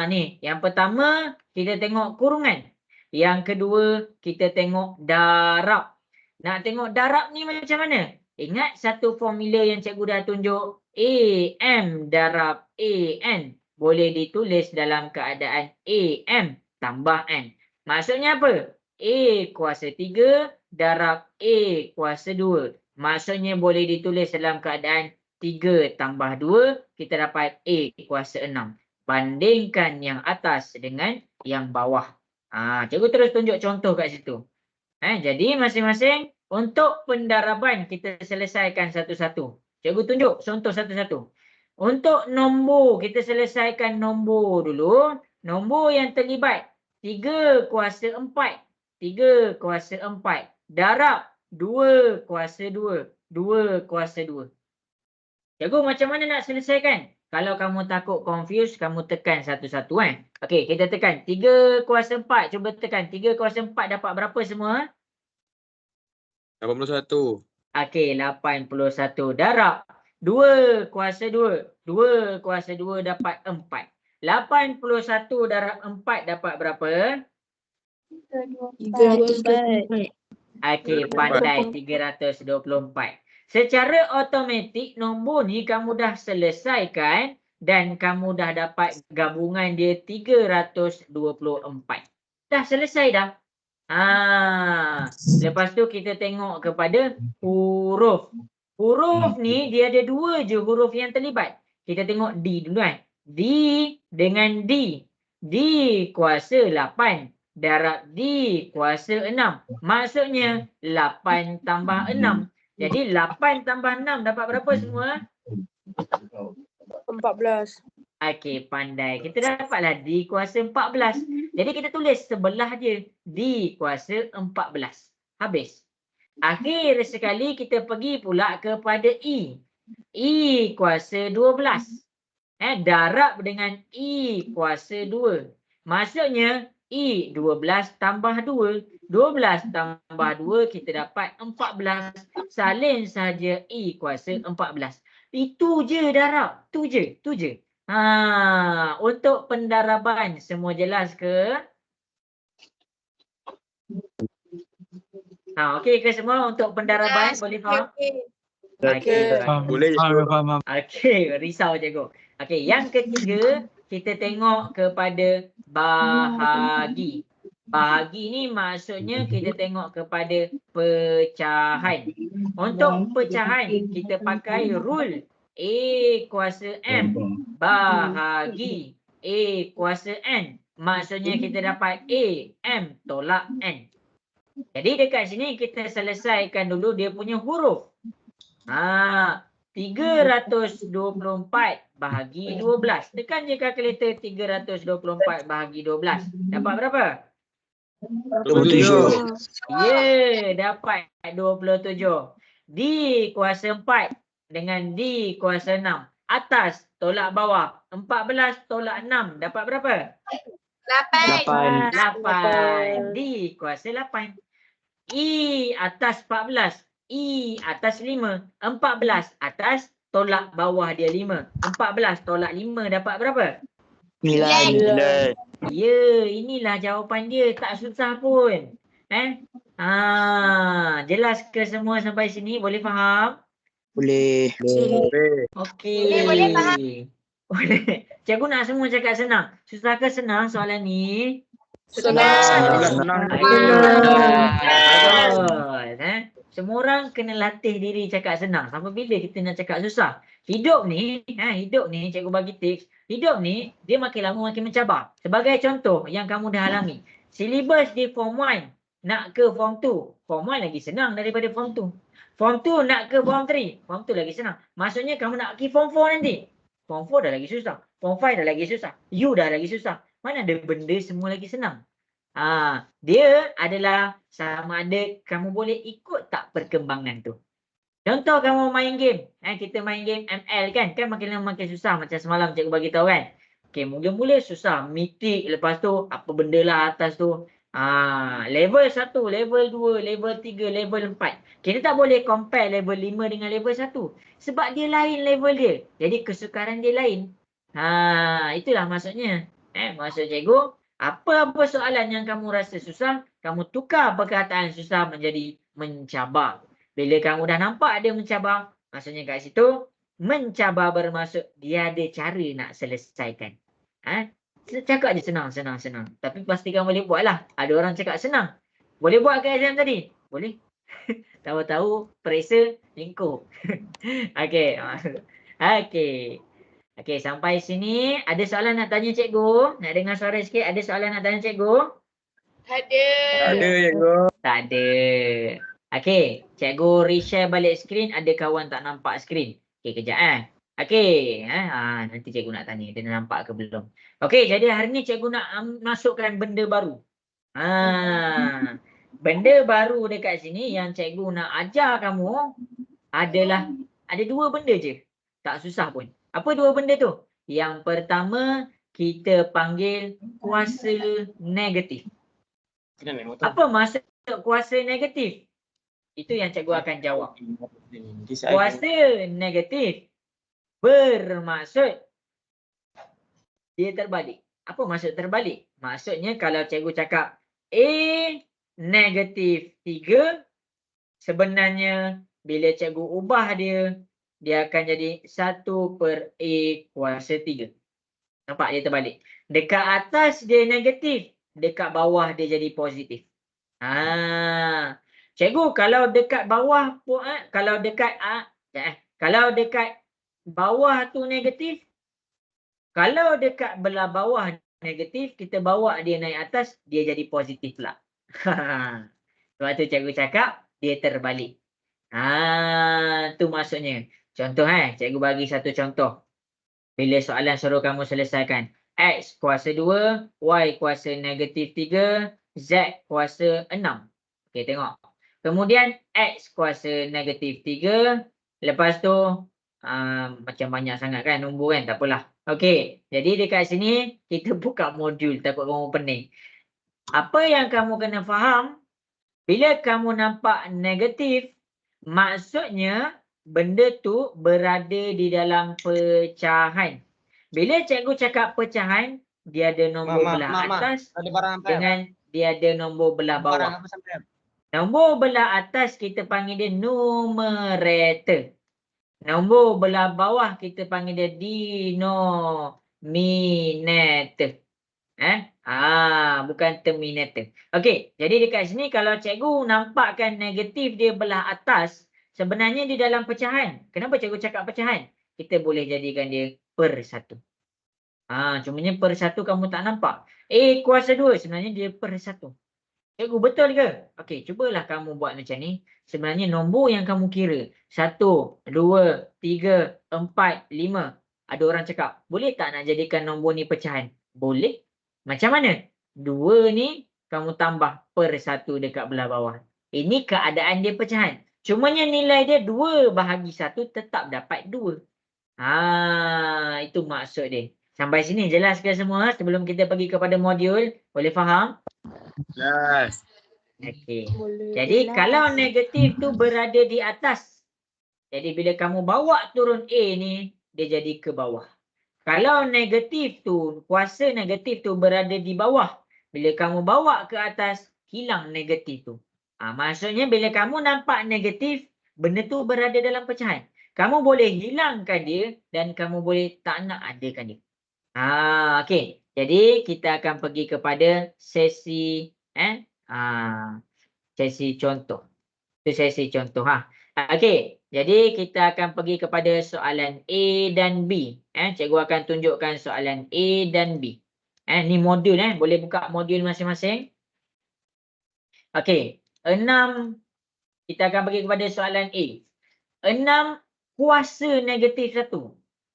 Ni, yang pertama kita tengok kurungan. Yang kedua kita tengok darab. Nak tengok darab ni macam mana? Ingat satu formula yang cikgu dah tunjuk. AM darab AN boleh ditulis dalam keadaan AM tambah N. Maksudnya apa? A kuasa 3 darab A kuasa 2. Maksudnya boleh ditulis dalam keadaan 3 tambah 2, kita dapat A kuasa 6. Bandingkan yang atas dengan yang bawah. Cikgu terus tunjuk contoh kat situ. Jadi masing-masing untuk pendaraban kita selesaikan satu-satu. Cikgu tunjuk contoh satu-satu. Untuk nombor, kita selesaikan nombor dulu. Nombor yang terlibat 3 kuasa 4. 3 kuasa 4. Darab 2 kuasa 2. 2 kuasa 2. Cikgu macam mana nak selesaikan? Kalau kamu takut confuse, kamu tekan satu-satu kan. Okey, kita tekan 3 kuasa 4. Cuba tekan 3 kuasa 4 dapat berapa semua? 81. Okey, 81 darab 2 kuasa 2. 2 kuasa 2 dapat 4. 81 darab 4 dapat berapa? 324. Okey, pandai 324. Secara automatik nombor ni kamu dah selesaikan dan kamu dah dapat gabungan dia 324. Dah selesai dah. Lepas tu kita tengok kepada huruf. Huruf ni dia ada 2 je huruf yang terlibat. Kita tengok D dulu kan. D dengan D. D kuasa 8 darab D kuasa 6. Maksudnya 8 tambah 6. Jadi 8 tambah 6 dapat berapa semua? 14. Okey, pandai. Kita dapatlah D kuasa 14. Jadi kita tulis sebelah dia. D kuasa 14. Habis. Akhir sekali kita pergi pula kepada E. E kuasa 12. Darab dengan E kuasa 2. Maksudnya E 12 tambah 2. 12 tambah 2 kita dapat 14. Salin saja E kuasa 14. Itu je darab. Tu je. Untuk pendaraban semua jelas ke? Okey ke semua untuk pendaraban boleh faham? Okey. Boleh. Okey, risau cikgu. Okey, yang ketiga kita tengok kepada bahagi. Bahagi ni maksudnya kita tengok kepada pecahan. Untuk pecahan kita pakai rule A kuasa M bahagi A kuasa N. Maksudnya kita dapat A M tolak N. Jadi dekat sini kita selesaikan dulu dia punya huruf. 324 bahagi 12. Tekan je kalkulator 324 bahagi 12. Dapat berapa? 27. Dapat 27. D kuasa 4 dengan D kuasa 6. Atas tolak bawah. 14 tolak 6. Dapat berapa? 8. D kuasa 8. E atas 14. E atas 5. 14 atas tolak bawah dia 5. 14 tolak 5 dapat berapa? 9. Ya, inilah jawapan dia. Tak susah pun. Jelas ke semua sampai sini? Boleh faham? Boleh. Okey. Boleh faham? Boleh. Cikgu nak semua cakap senang. Susah ke senang soalan ni? Senang. Bagus. Semua orang kena latih diri cakap senang. Sampai bila kita nak cakap susah? Hidup ni cikgu bagi tips. Hidup ni dia makin lama makin mencabar. Sebagai contoh yang kamu dah alami. Silibus di form 1 nak ke form 2. Form 1 lagi senang daripada form 2. Form 2 nak ke form 3. Form 2 lagi senang. Maksudnya kamu nak pergi form 4 nanti. Form 4 dah lagi susah. Form 5 dah lagi susah. You dah lagi susah. Mana ada benda semua lagi senang. Dia adalah sama ada kamu boleh ikut tak perkembangan tu. Contoh kamu main game. Kita main game ML kan. Kan makin lama makin susah. Macam semalam cikgu bagi tahu kan. Okay, mula-mula susah. Mythic. Lepas tu apa benda lah atas tu. Level 1, level 2, level 3, level 4. Kita tak boleh compare level 5 dengan level 1. Sebab dia lain level dia. Jadi kesukaran dia lain. Itulah maksudnya. Maksud cikgu, apa-apa soalan yang kamu rasa susah, kamu tukar perkataan susah menjadi mencabar. Bila kamu dah nampak dia mencabar, maksudnya kat situ, mencabar bermaksud dia ada cara nak selesaikan. Cakap je senang. Tapi pastikan boleh buat lah. Ada orang cakap senang. Boleh buat ke exam tadi? Boleh. Tahu-tahu periksa lingkup. Okey. Okey, sampai sini. Ada soalan nak tanya cikgu? Nak dengar suara sikit. Ada soalan nak tanya cikgu? Ada. Ada cikgu. Tak ada. Okey, cikgu reshare balik skrin. Ada kawan tak nampak skrin? Okey, kejap Okey, nanti cikgu nak tanya dia nampak ke belum. Okey, jadi hari ni cikgu nak masukkan benda baru. Benda baru dekat sini yang cikgu nak ajar kamu adalah ada dua benda je. Tak susah pun. Apa dua benda tu? Yang pertama kita panggil kuasa negatif. Apa maksud kuasa negatif? Itu yang cikgu akan jawab. Kuasa negatif bermaksud dia terbalik. Apa maksud terbalik? Maksudnya kalau cikgu cakap A negatif 3, sebenarnya bila cikgu ubah dia akan jadi 1/A kuasa 3. Nampak dia terbalik. Dekat atas dia negatif, dekat bawah dia jadi positif. Cikgu kalau dekat bawah kalau dekat bawah tu negatif, kalau dekat belah bawah negatif, kita bawa dia naik atas, dia jadi positif pula. Sebab tu cikgu cakap dia terbalik. Tu maksudnya. Contoh cikgu bagi satu contoh. Bila soalan suruh kamu selesaikan. X kuasa 2, Y kuasa negatif 3, Z kuasa 6. Okey, tengok. Kemudian X kuasa negatif 3. Lepas tu macam banyak sangat kan nombor kan, tak apalah. Okey, jadi dekat sini kita buka modul, takut kamu pening. Apa yang kamu kena faham, bila kamu nampak negatif, maksudnya benda tu berada di dalam pecahan. Bila cikgu cakap pecahan, dia ada nombor belah atas dengan dia ada nombor belah bawah. Nombor belah atas kita panggil dia numerator. Nombor belah bawah kita panggil dia denominator. Bukan terminator. Okey, jadi dekat sini kalau cikgu nampakkan negatif dia belah atas, sebenarnya di dalam pecahan. Kenapa cikgu cakap pecahan? Kita boleh jadikan dia per 1. Cumanya per 1 kamu tak nampak. A kuasa 2 sebenarnya dia per 1. Cikgu betul ke? Okey, cubalah kamu buat macam ni. Sebenarnya nombor yang kamu kira 1, 2, 3, 4, 5. Ada orang cakap, boleh tak nak jadikan nombor ni pecahan? Boleh. Macam mana? 2 ni kamu tambah per 1 dekat belah bawah. Ini keadaan dia pecahan. Cumanya nilai dia 2 bahagi 1 tetap dapat 2. Itu maksud dia. Sampai sini jelas ke semua? Sebelum kita pergi kepada modul, boleh faham? Yes. Okey. Jadi kalau negatif tu berada di atas. Jadi bila kamu bawa turun A ni, dia jadi ke bawah. Kalau negatif tu, kuasa negatif tu berada di bawah. Bila kamu bawa ke atas, hilang negatif tu. Maksudnya bila kamu nampak negatif, benda tu berada dalam pecahan. Kamu boleh hilangkan dia dan kamu boleh tak nak adakan dia. Okey. Jadi kita akan pergi kepada sesi sesi contoh. Itu sesi contoh Okey. Jadi kita akan pergi kepada soalan A dan B. Cikgu akan tunjukkan soalan A dan B. Ni modul boleh buka modul masing-masing. Okey. 6 kita akan pergi kepada soalan A. 6 kuasa negatif 1.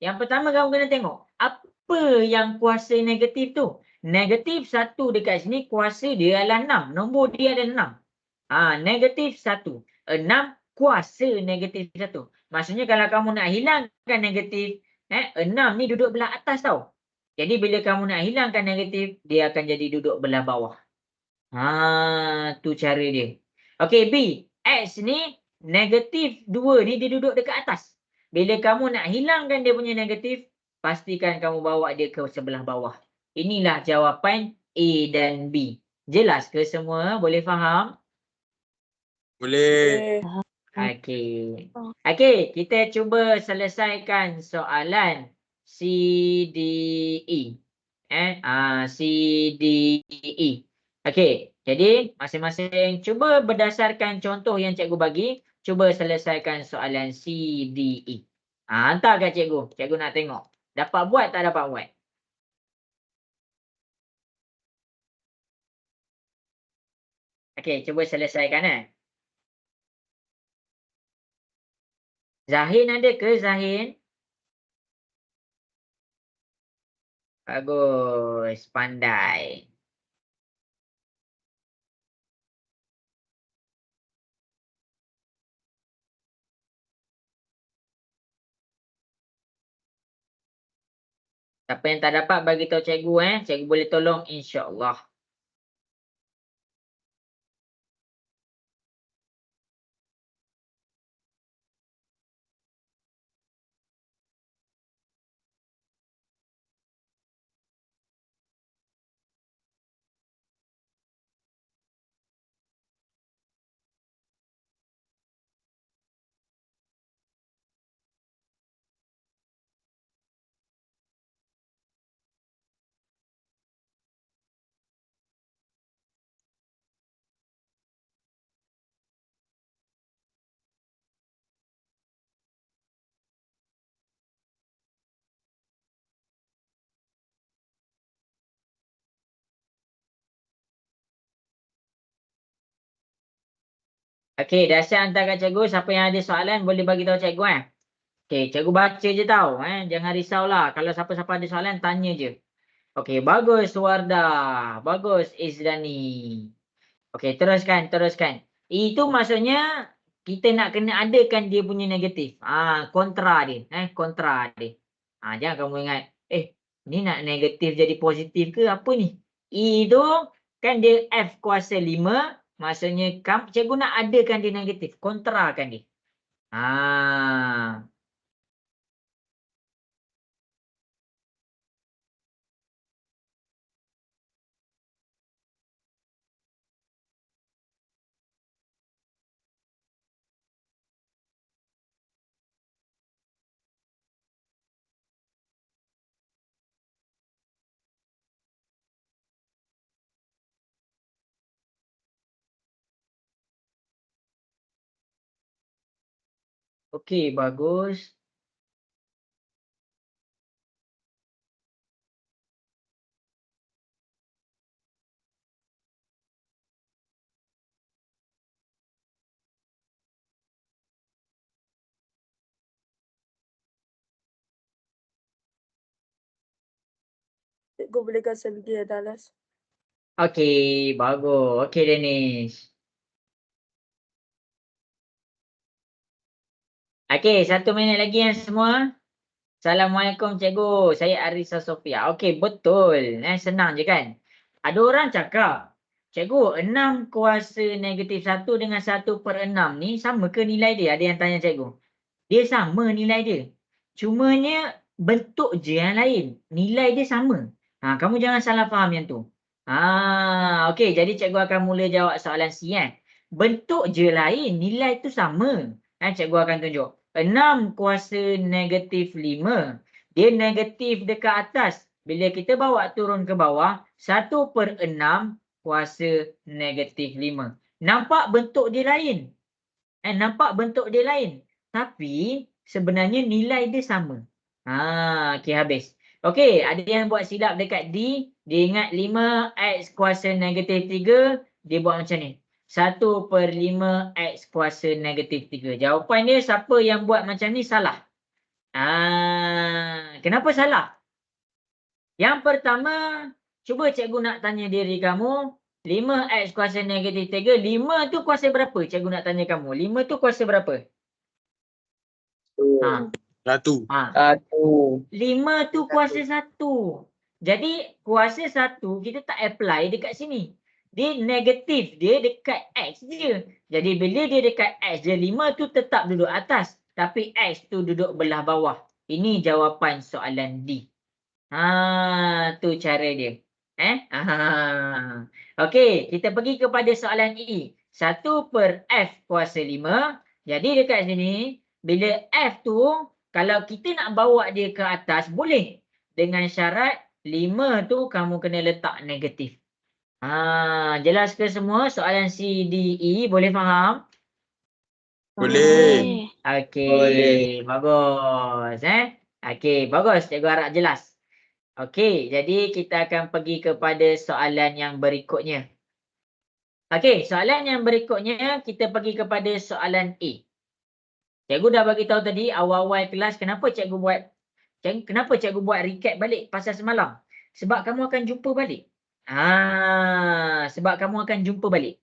Yang pertama kamu kena tengok apa yang kuasa negatif tu. Negatif 1 dekat sini kuasa dia adalah 6. Nombor dia adalah 6. Negatif 1. 6 kuasa negatif 1. Maksudnya kalau kamu nak hilangkan negatif, 6 ni duduk belah atas tau. Jadi bila kamu nak hilangkan negatif, dia akan jadi duduk belah bawah. Tu cara dia. Okey, B. X ni negatif 2 ni dia duduk dekat atas. Bila kamu nak hilangkan dia punya negatif, pastikan kamu bawa dia ke sebelah bawah. Inilah jawapan A dan B. Jelas ke semua? Boleh faham? Boleh. Okey. Okey, kita cuba selesaikan soalan CDE. CDE. Okey, jadi masing-masing cuba berdasarkan contoh yang cikgu bagi, cuba selesaikan soalan CDE. Hantar kat cikgu. Cikgu nak tengok. Dapat buat tak dapat buat? Okey, cuba selesaikan. Zahin ada ke Zahin? Bagus, pandai. Siapa yang tak dapat bagi tahu cikgu cikgu boleh tolong insya-Allah. Okey, dah siap hantar kat cikgu. Siapa yang ada soalan boleh bagi tahu cikgu Okey, cikgu baca je tau jangan risaulah. Kalau siapa-siapa ada soalan tanya je. Okey, bagus Wardah. Bagus Izlani. Okey, teruskan. Itu maksudnya kita nak kena adakan dia punya negatif. Kontra dia, kontra dia. Jangan kamu ingat, ni nak negatif jadi positif ke apa ni? E tu kan dia F kuasa 5, maksudnya cikgu nak adakan dia negatif, kontrakan dia. Okey, bagus. Cikgu boleh kasih lagi Dalas. Okey, bagus. Okey, Danish. Okey, 1 minit lagi semua. Assalamualaikum cikgu. Saya Arisa Sofia. Okey, betul. Senang je kan? Ada orang cakap, cikgu 6 kuasa negatif 1 dengan 1/6 ni sama ke nilai dia? Ada yang tanya cikgu. Dia sama nilai dia. Cumanya bentuk je yang lain. Nilai dia sama. Kamu jangan salah faham yang tu. Okey, jadi cikgu akan mula jawab soalan C Bentuk je lain, nilai tu sama. Cikgu akan tunjuk. 6 kuasa negatif 5. Dia negatif dekat atas. Bila kita bawa turun ke bawah, 1/6 kuasa negatif 5. Nampak bentuk dia lain? Nampak bentuk dia lain? Tapi sebenarnya nilai dia sama. Okey, habis. Okey, ada yang buat silap dekat D. Dia ingat 5x kuasa negatif 3. Dia buat macam ni. 1/5 x kuasa negatif 3. Jawapan dia siapa yang buat macam ni salah. Kenapa salah? Yang pertama, cuba cikgu nak tanya diri kamu. 5x kuasa negatif 3. 5 tu kuasa berapa? Cikgu nak tanya kamu. 5 tu kuasa berapa? 1. 5 tu kuasa 1. Jadi kuasa 1 kita tak apply dekat sini. Dia negatif dia dekat X je. Jadi bila dia dekat X je, 5 tu tetap duduk atas. Tapi X tu duduk belah bawah. Ini jawapan soalan D. Tu cara dia. Okey, kita pergi kepada soalan E. 1/F kuasa 5 Jadi dekat sini, bila F tu, kalau kita nak bawa dia ke atas, boleh. Dengan syarat 5 tu kamu kena letak negatif. Jelas ke semua soalan C, D, E? Boleh faham? Boleh. Okey, Boleh. bagus. Okey, bagus. Cikgu harap jelas. Okey, jadi kita akan pergi kepada soalan yang berikutnya. Okey, soalan yang berikutnya kita pergi kepada soalan A. Cikgu dah bagi tahu tadi awal-awal kelas kenapa cikgu buat recap balik pasal semalam. Sebab kamu akan jumpa balik. Sebab kamu akan jumpa balik.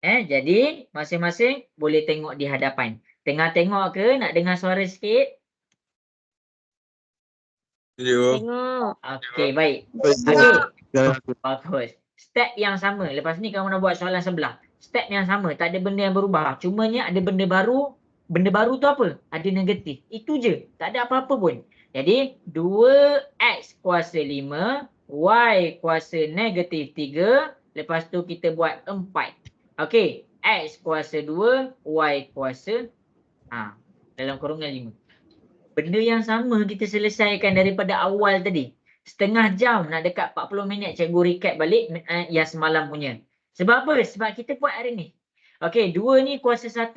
Jadi masing-masing boleh tengok di hadapan. Tengah tengok ke? Nak dengar suara sikit? Cikgu. Tengok. Okey, baik. Okey, bagus. Step yang sama. Lepas ni kamu nak buat soalan sebelah. Step yang sama. Tak ada benda yang berubah. Cumanya ada benda baru. Benda baru tu apa? Ada negatif. Itu je. Tak ada apa-apa pun. Jadi 2x kuasa 5. Y kuasa negatif 3. Lepas tu kita buat 4. Okey. X kuasa 2. Y kuasa dalam kurungan 5. Benda yang sama kita selesaikan daripada awal tadi. Setengah jam nak dekat 40 minit cikgu recap balik yang semalam punya. Sebab apa? Sebab kita buat hari ni. Okey, 2 ni kuasa 1.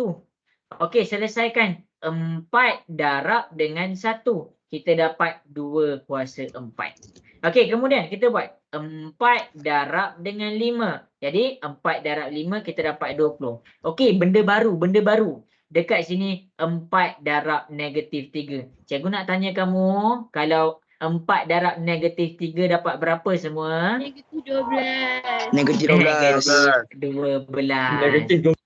Okey, selesaikan. 4 darab dengan 1. Kita dapat 2 kuasa 4. Okey, kemudian kita buat 4 darab dengan 5. Jadi 4 darab 5 kita dapat 20. Okey, benda baru. Dekat sini 4 darab negatif 3. Cikgu nak tanya kamu, kalau 4 darab negatif 3 dapat berapa semua? Negatif 12. Negatif 12. 12. Negatif 12.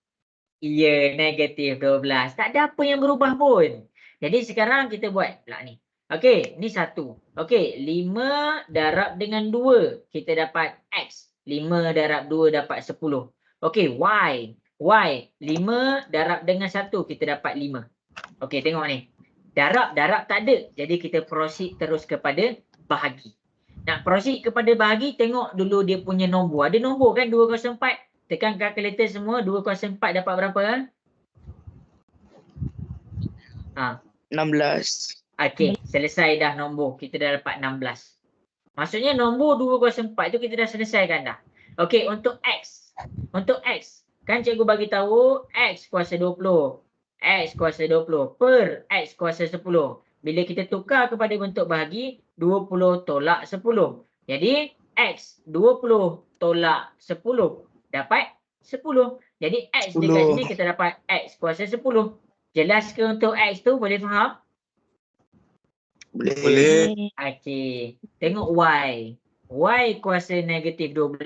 Ya, negatif 12. Tak ada apa yang berubah pun. Jadi sekarang kita buat pula ni. Okey, ni 1. Okey, 5 darab dengan 2. Kita dapat X. 5 darab 2 dapat 10. Okey, Y. 5 darab dengan 1. Kita dapat 5. Okey, tengok ni. Darab tak ada. Jadi kita proceed terus kepada bahagi. Nak proceed kepada bahagi, tengok dulu dia punya nombor. Ada nombor kan 204. Tekan kalkulator semua. 204 dapat berapa? 16. Okey, selesai dah nombor. Kita dah dapat 16. Maksudnya nombor 204 tu kita dah selesaikan dah. Okey, untuk X. Kan cikgu bagi tahu X kuasa 20. X kuasa 20 per X kuasa 10. Bila kita tukar kepada bentuk bahagi, 20 tolak 10. Jadi X 20 tolak 10 dapat 10. Jadi X 10. dekat sini kita dapat X kuasa 10. Jelas ke untuk X tu? Boleh faham? Boleh. Okey. Tengok Y. Y kuasa negatif 12.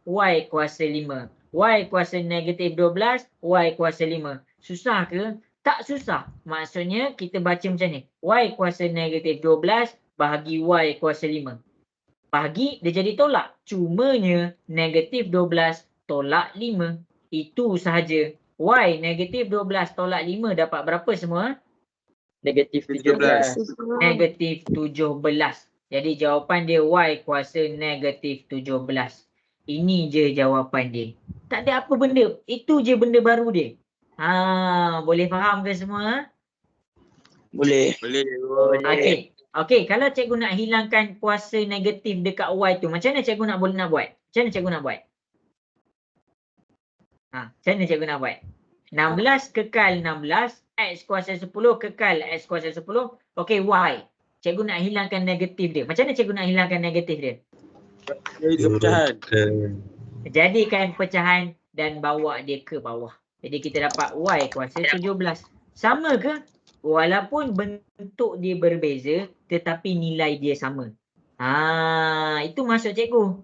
Y kuasa 5. Y kuasa negatif 12. Y kuasa 5. Susah ke? Tak susah. Maksudnya kita baca macam ni. Y kuasa negatif 12 bahagi Y kuasa 5. Bahagi dia jadi tolak. Cumanya negatif 12 tolak 5. Itu sahaja. Y negatif 12 tolak 5 dapat berapa semua? Negatif 17. Negatif 17. Jadi jawapan dia Y kuasa negatif 17. Ini je jawapan dia. Tak ada apa benda. Itu je benda baru dia. Boleh faham ke semua? Boleh. Boleh. Cikgu. Okey, kalau cikgu nak hilangkan kuasa negatif dekat Y tu, macam mana cikgu nak buat? Macam mana cikgu nak buat? Macam mana cikgu nak buat? 16 kekal 16, X kuasa 10 kekal X kuasa 10. Okey, Y. Cikgu nak hilangkan negatif dia. Macam mana cikgu nak hilangkan negatif dia? Jadi pecahan. Jadikan pecahan dan bawa dia ke bawah. Jadi kita dapat Y kuasa 17. Sama ke? Walaupun bentuk dia berbeza, tetapi nilai dia sama. Itu maksud cikgu.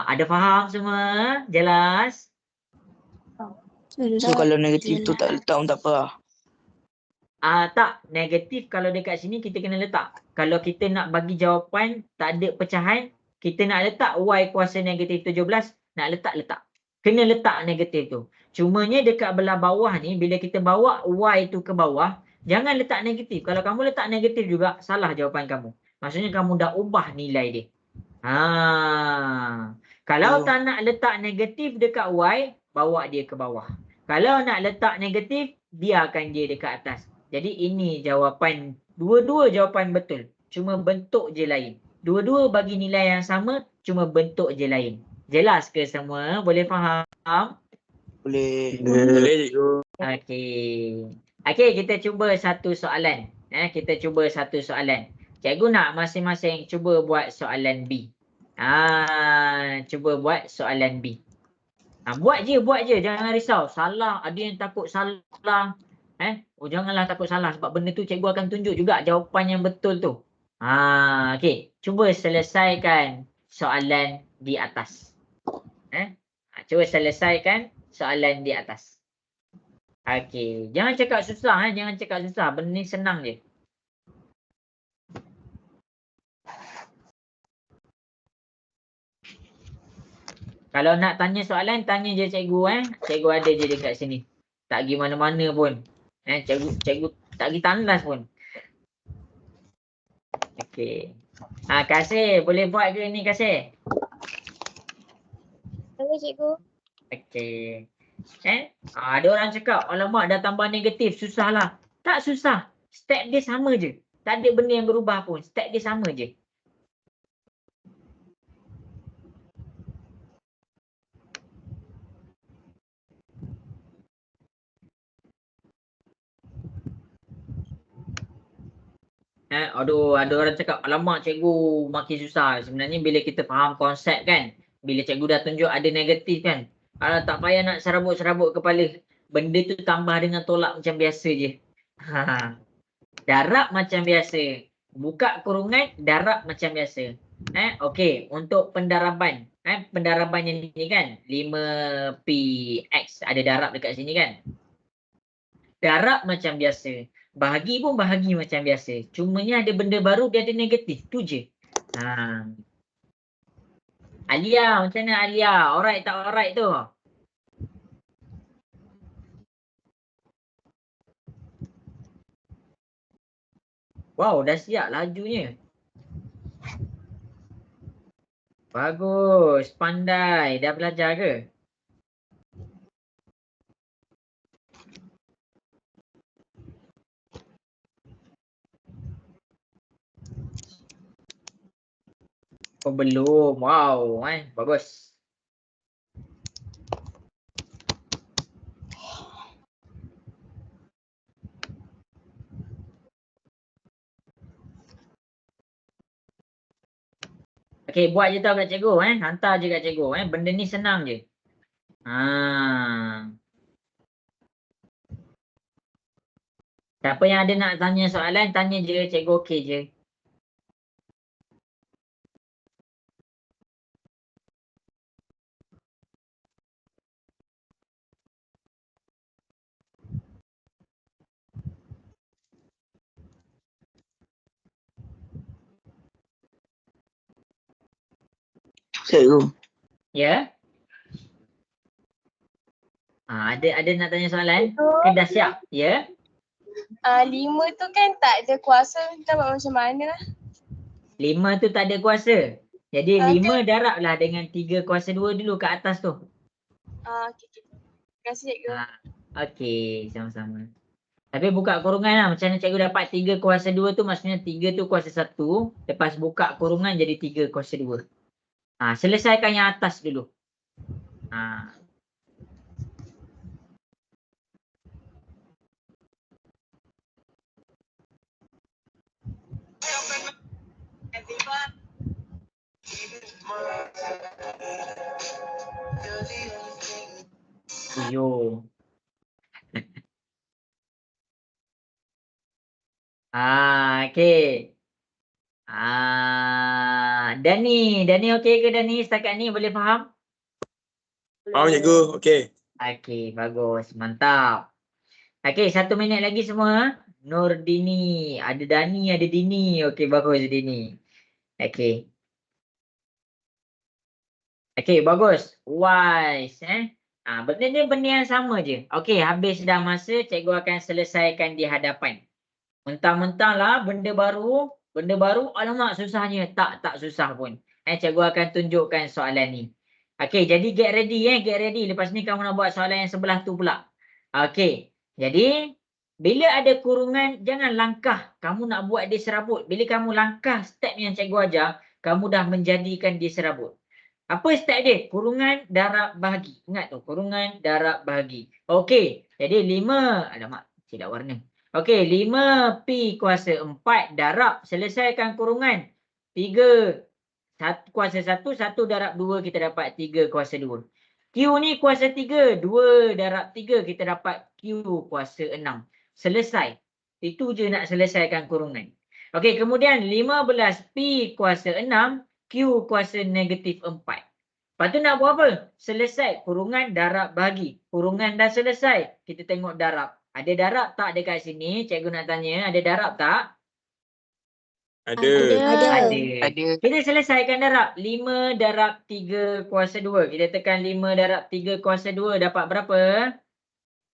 Ada faham semua? Jelas? So kalau negatif tu tak letak pun tak apa lah. Tak. Negatif kalau dekat sini kita kena letak. Kalau kita nak bagi jawapan tak ada pecahan, kita nak letak Y kuasa negatif 17, nak letak. Kena letak negatif tu. Cumanya dekat belah bawah ni, bila kita bawa Y tu ke bawah, jangan letak negatif. Kalau kamu letak negatif juga, salah jawapan kamu. Maksudnya kamu dah ubah nilai dia. Kalau tak nak letak negatif dekat Y, bawa dia ke bawah. Kalau nak letak negatif, biarkan dia dekat atas. Jadi ini jawapan, dua-dua jawapan betul. Cuma bentuk je lain. Dua-dua bagi nilai yang sama, cuma bentuk je lain. Jelas ke semua? Boleh faham? Boleh. Boleh cikgu. Okey. Okey, kita cuba satu soalan. Kita cuba satu soalan. Cikgu nak masing-masing cuba buat soalan B. Cuba buat soalan B. Buat je. Jangan risau. Salah, ada yang takut salah. Janganlah takut salah sebab benda tu cikgu akan tunjuk juga jawapan yang betul tu. Okey. Cuba selesaikan soalan di atas. Cuba selesaikan soalan di atas. Okey. Jangan cakap susah. Jangan cakap susah. Benda ni senang je. Kalau nak tanya soalan, tanya je cikgu. Cikgu ada je dekat sini. Tak pergi mana-mana pun. Cikgu tak pergi tandas pun. Okey. Kasih. Boleh buat ke ni, Kasih? Boleh cikgu. Okey. Ada orang cakap, alamak dah tambah negatif. Susah lah. Tak susah. Step dia sama je. Tak ada benda yang berubah pun. Step dia sama je. Ada orang cakap, alamak cikgu makin susah. Sebenarnya bila kita faham konsep kan, bila cikgu dah tunjuk ada negatif kan, tak payah nak serabut-serabut kepala. Benda tu tambah dengan tolak macam biasa je. Darab macam biasa. Buka kurungan, darab macam biasa. Okey, untuk pendaraban. Pendaraban yang ni kan, 5px. Ada darab dekat sini kan. Darab macam biasa. Bahagi pun bahagi macam biasa. Cumanya ada benda baru, dia ada negatif. Tu je. Alia, macam mana Alia? Alright tak alright tu? Wow, dah siap lajunya. Bagus, pandai. Dah belajar ke? Oh belum. Wow, bagus. Okey, buat je tau kat cikgu. Hantar je kat cikgu. Benda ni senang je. Siapa yang ada nak tanya soalan, tanya je. Cikgu okey je. Cikgu. Ya? Ada nak tanya soalan? Ke dah siap? Ya? 5 tu kan tak ada kuasa. Kita buat macam mana lah? 5 tu tak ada kuasa. Jadi Ah, 5 darab lah dengan 3 kuasa 2 dulu kat atas tu. Okay. Terima kasih cikgu. Okey, sama-sama. Tapi buka kurungan lah. Macam mana cikgu dapat 3 kuasa 2 tu, maksudnya 3 tu kuasa 1. Lepas buka kurungan jadi 3 kuasa 2. Selesaikan yang atas dulu. Yo. Okey. Dani okey ke Dani? Setakat ni boleh faham? Faham cikgu. Okey. Okey, bagus. Mantap. Okey, 1 minit lagi semua. Nurdini. Ada Dani, ada Dini. Okey, bagus Dini. Okey. Okey, bagus. Wise. Benda ni benda yang sama je. Okey, habis dah masa, cikgu akan selesaikan di hadapan. Mentang-mentang lah benda baru, alamak susahnya. Tak susah pun. Cikgu akan tunjukkan soalan ni. Okey, jadi get ready. Get ready. Lepas ni kamu nak buat soalan yang sebelah tu pula. Okey. Jadi, bila ada kurungan, jangan langkah. Kamu nak buat dia serabut. Bila kamu langkah step yang cikgu ajar, kamu dah menjadikan dia serabut. Apa step dia? Kurungan darab bahagi. Ingat tu, kurungan darab bahagi. Okey, jadi 5, alamak, silap warna. Okey, 5P kuasa 4 darab, selesaikan kurungan. 3 kuasa 1, 1 darab 2, kita dapat 3 kuasa 2. Q ni kuasa 3, 2 darab 3, kita dapat Q kuasa 6. Selesai. Itu je nak selesaikan kurungan. Okey, kemudian 15P kuasa 6, Q kuasa negatif 4. Lepas tu nak buat apa? Selesai kurungan darab bahagi. Kurungan dah selesai. Kita tengok darab. Ada darab tak dekat sini? Cikgu nak tanya, ada darab tak? Ada. Ada. Kita selesaikan darab. 5 darab 3 kuasa 2. Kita tekan 5 darab 3 kuasa 2. Dapat berapa?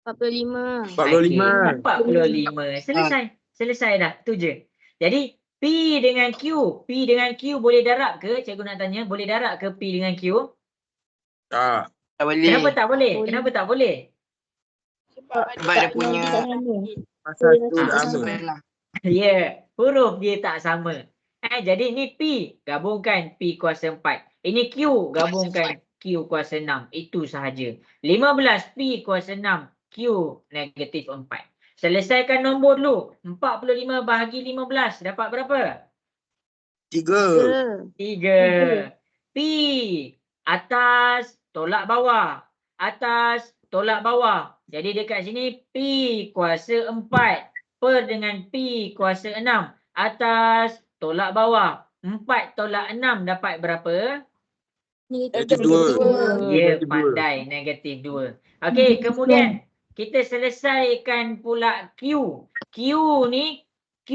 45. 45. 45. Selesai. Selesai dah. Tu je. Jadi, P dengan Q. P dengan Q boleh darab ke? Cikgu nak tanya. Boleh darab ke P dengan Q? Tak. Tak boleh. Kenapa tak boleh? Kenapa tak boleh? Sebab dia punya Pasal tu tak sama. lah. Ya, huruf dia tak sama. Jadi ni P, gabungkan P kuasa 4. Ini Q, gabungkan Q kuasa 6. Itu sahaja. 15 P kuasa 6, Q negatif 4. Selesaikan nombor dulu. 45 bahagi 15. Dapat berapa? 3. 3. P, atas, tolak bawah. Atas, tolak bawah. Jadi dekat sini P kuasa 4. Per dengan P kuasa 6. Atas, tolak bawah. 4 tolak 6 dapat berapa? Negatif 2. Ya, Negatif 2. pandai. Negatif 2. Okey, kemudian kita selesaikan pula Q. Q ni, Q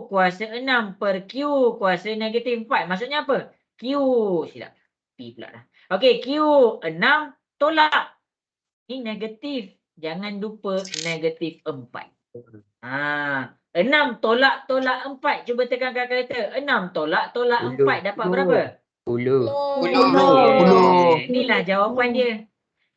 kuasa 6 per Q kuasa negatif 4. Maksudnya apa? Q, silap. P pula dah. Okey, Q 6 tolak. Ini negatif. Jangan lupa negatif 4. 6 tolak 4. Cuba tekan kalkulator. 6 tolak 4. Dapat berapa? 10. Inilah jawapan dia.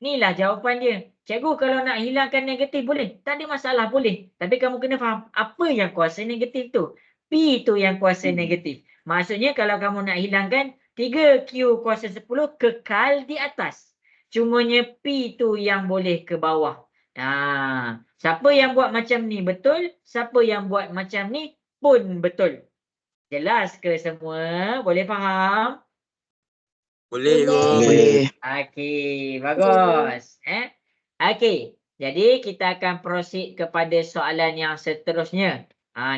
Inilah jawapan dia. Cikgu kalau nak hilangkan negatif boleh. Tak ada masalah boleh. Tapi kamu kena faham apa yang kuasa negatif tu. P tu yang kuasa negatif. Maksudnya kalau kamu nak hilangkan 3Q kuasa 10 kekal di atas. Cumanya P tu yang boleh ke bawah. Siapa yang buat macam ni betul, siapa yang buat macam ni pun betul. Jelas ke semua? Boleh faham? Boleh, cikgu. Boleh. Okey, bagus. Okey, jadi kita akan proceed kepada soalan yang seterusnya.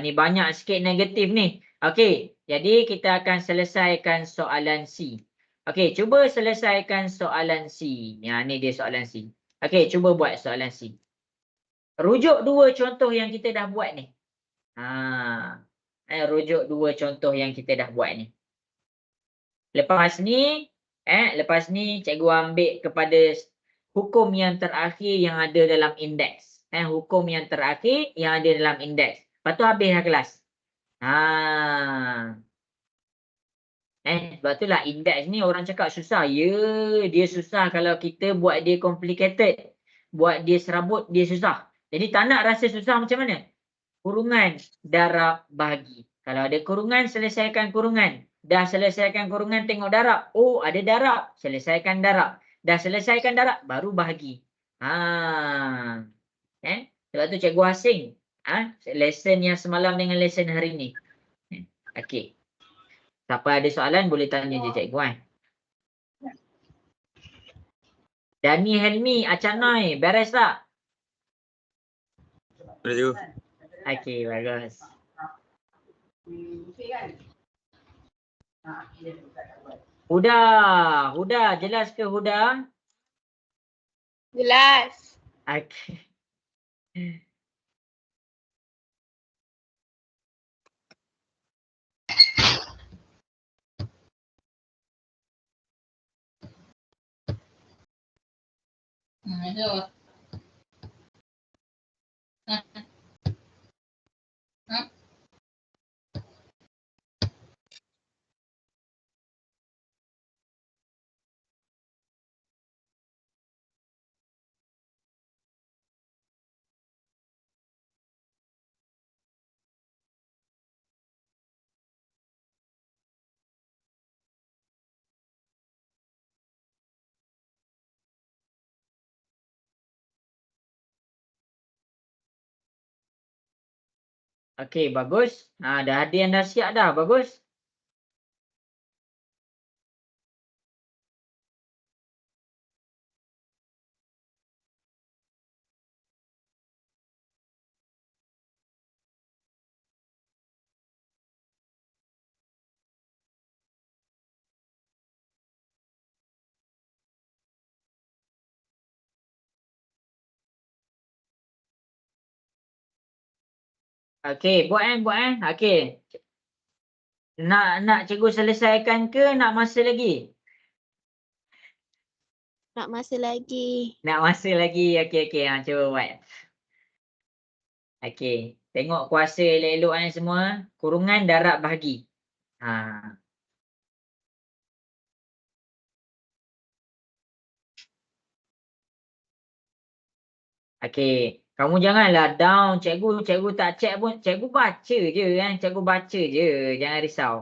Ni banyak sikit negatif ni. Okey, jadi kita akan selesaikan soalan C. Okey, cuba selesaikan soalan C. Ni dia soalan C. Okey, cuba buat soalan C. Rujuk dua contoh yang kita dah buat ni. Rujuk dua contoh yang kita dah buat ni. Lepas ni cikgu ambil kepada hukum yang terakhir yang ada dalam indeks. Hukum yang terakhir yang ada dalam indeks. Lepas tu habislah kelas. Sebab itulah indeks ni orang cakap susah. Ya, dia susah kalau kita buat dia complicated. Buat dia serabut, dia susah. Jadi tak nak rasa susah macam mana? Kurungan darab bahagi. Kalau ada kurungan, selesaikan kurungan. Dah selesaikan kurungan, tengok darab. Oh, ada darab. Selesaikan darab. Dah selesaikan darab, baru bahagi. Sebab tu cikgu asing. Lesson yang semalam dengan lesson hari ni. Okey. Siapa ada soalan, boleh tanya je cikgu. Dani Helmi, Acanoi, beres tak? Boleh, cikgu. Okey, bagus. Huda, jelas ke Huda? Jelas. Okey. Okey, bagus. Dah ada yang dah siap dah. Bagus. Okey, buat. Okey. Nak cikgu selesaikan ke nak masa lagi? Nak masa lagi. Nak masa lagi. Okey. Cuba buat. Okey. Tengok kuasa elok-elok semua. Kurungan darab bahagi. Okey. Kamu janganlah down. Cikgu tak check pun. Cikgu baca je kan. Cikgu baca je. Jangan risau.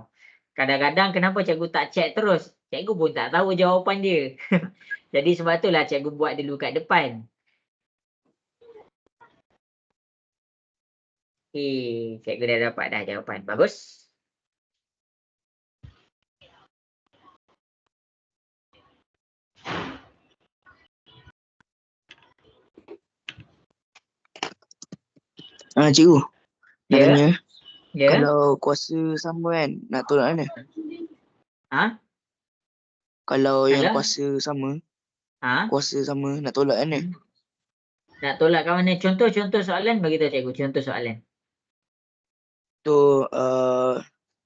Kadang-kadang kenapa cikgu tak check terus? Cikgu pun tak tahu jawapan dia. Jadi sebab itulah cikgu buat dulu kat depan. Okey. Cikgu dah dapat dah jawapan. Bagus. Cikgu. Nak Ya. tanya. Ya. Kalau kuasa sama kan, nak tolak mana? Kalau yang Kalau? kuasa sama, Ha? kuasa sama, nak tolak mana? Nak tolak kat mana? Contoh soalan bagi tahu cikgu. Contoh soalan. So,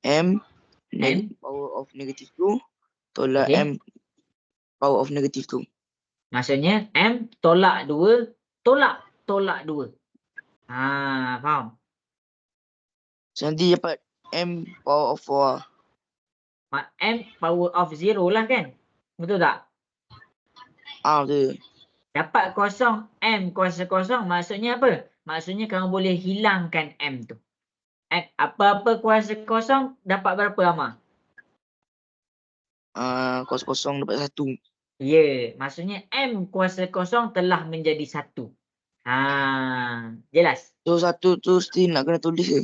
M, M? power of negative 2, tolak Okey. M, power of negative 2. Maksudnya M tolak 2, tolak 2. Faham? So, nanti dapat M power of 4. M power of 0 lah kan? Betul tak? Betul. Dapat kosong, M kuasa kosong maksudnya apa? Maksudnya kamu boleh hilangkan M tu. Apa-apa kuasa kosong dapat berapa Amar? Kuasa kosong dapat 1. Ya, maksudnya M kuasa kosong telah menjadi 1. Jelas? So, 1 tu still nak kena tulis ke?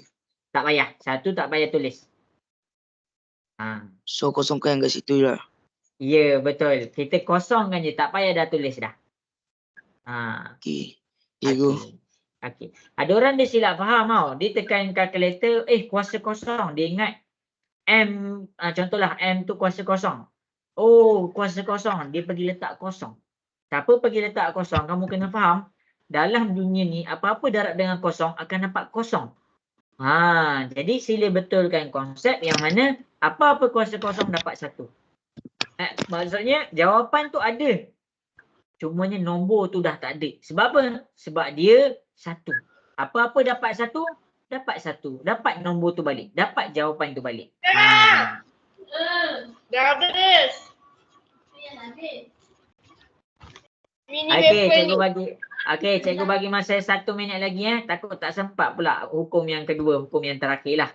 Tak payah. 1 tak payah tulis. So, kosongkan kat situ lah. Ya, betul. Kita kosongkan je. Tak payah dah tulis dah. Okey. Cikgu. Okey. Ada orang dia silap faham tau. Dia tekan kalkulator, kuasa kosong. Dia ingat M, contohlah M tu kuasa kosong. Oh, kuasa kosong. Dia pergi letak kosong. Siapa pergi letak kosong, kamu kena faham. Dalam dunia ni, apa-apa darab dengan kosong akan dapat kosong. Jadi sila betulkan konsep yang mana apa-apa kuasa kosong dapat 1. Maksudnya jawapan tu ada. Cumanya nombor tu dah tak ada. Sebab apa? Sebab dia 1. Apa-apa dapat 1, dapat 1. Dapat nombor tu balik. Dapat jawapan tu balik. Dah habis. Mini Okey, cikgu bagi masa 1 minit lagi Takut tak sempat pula hukum yang kedua, hukum yang terakhir lah.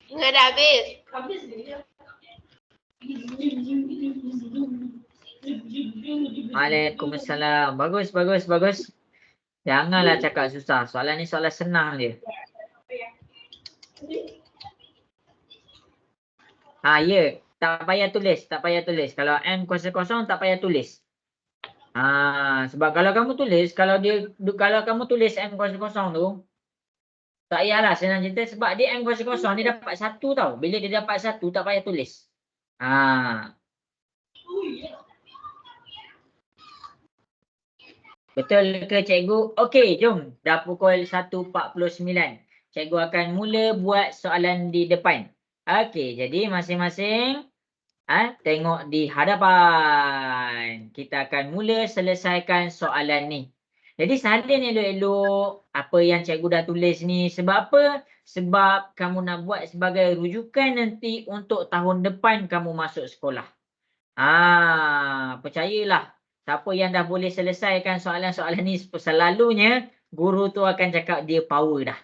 Dah habis. Waalaikumsalam. Bagus. Janganlah cakap susah. Soalan ni soalan senang je. Ya. Tak payah tulis. Kalau M kuasa kosong tak payah tulis. Sebab kalau kamu tulis, kalau kamu tulis M kuasa kosong tu, tak payahlah senang cerita sebab dia M kuasa kosong dia dapat 1 tau. Bila dia dapat 1 tak payah tulis. Betul ke cikgu? Okey, jom. Dah pukul 1.49. Cikgu akan mula buat soalan di depan. Okey, jadi masing-masing tengok di hadapan. Kita akan mula selesaikan soalan ni. Jadi salin elok-elok apa yang cikgu dah tulis ni. Sebab apa? Sebab kamu nak buat sebagai rujukan nanti untuk tahun depan kamu masuk sekolah. Percayalah. Siapa yang dah boleh selesaikan soalan-soalan ni selalunya, guru tu akan cakap dia power dah.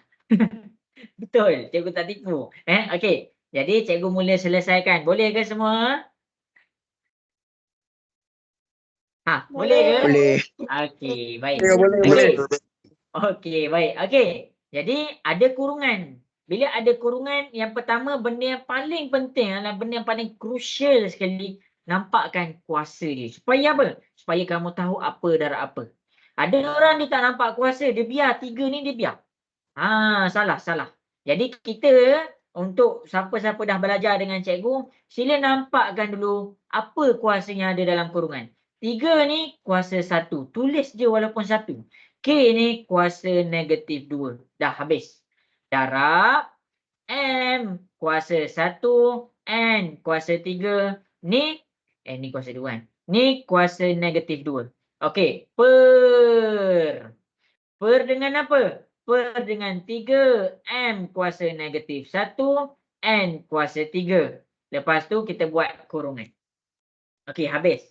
Betul, cikgu tak tipu. Okey, jadi cikgu mula selesaikan. Boleh ke semua? Boleh ke? Boleh. Okey, baik. Boleh, Okey. boleh. Okey, baik. Okey. Jadi ada kurungan. Bila ada kurungan, yang pertama benda yang paling penting adalah benda yang paling crucial sekali, nampakkan kuasa dia. Supaya apa? Supaya kamu tahu apa darab apa. Ada orang dia tak nampak kuasa, dia biar 3 ni dia biar. Salah. Jadi kita untuk siapa-siapa dah belajar dengan cikgu, sila nampakkan dulu apa kuasa yang ada dalam kurungan. 3 ni kuasa 1. Tulis je walaupun 1. K ni kuasa negatif 2. Dah habis. Darab M kuasa 1, N kuasa 3. Ni kuasa 2 kan. Ni kuasa negatif 2. Okey, per dengan apa? Per dengan 3, M kuasa negatif 1, N kuasa 3. Lepas tu kita buat kurungan. Okey, habis.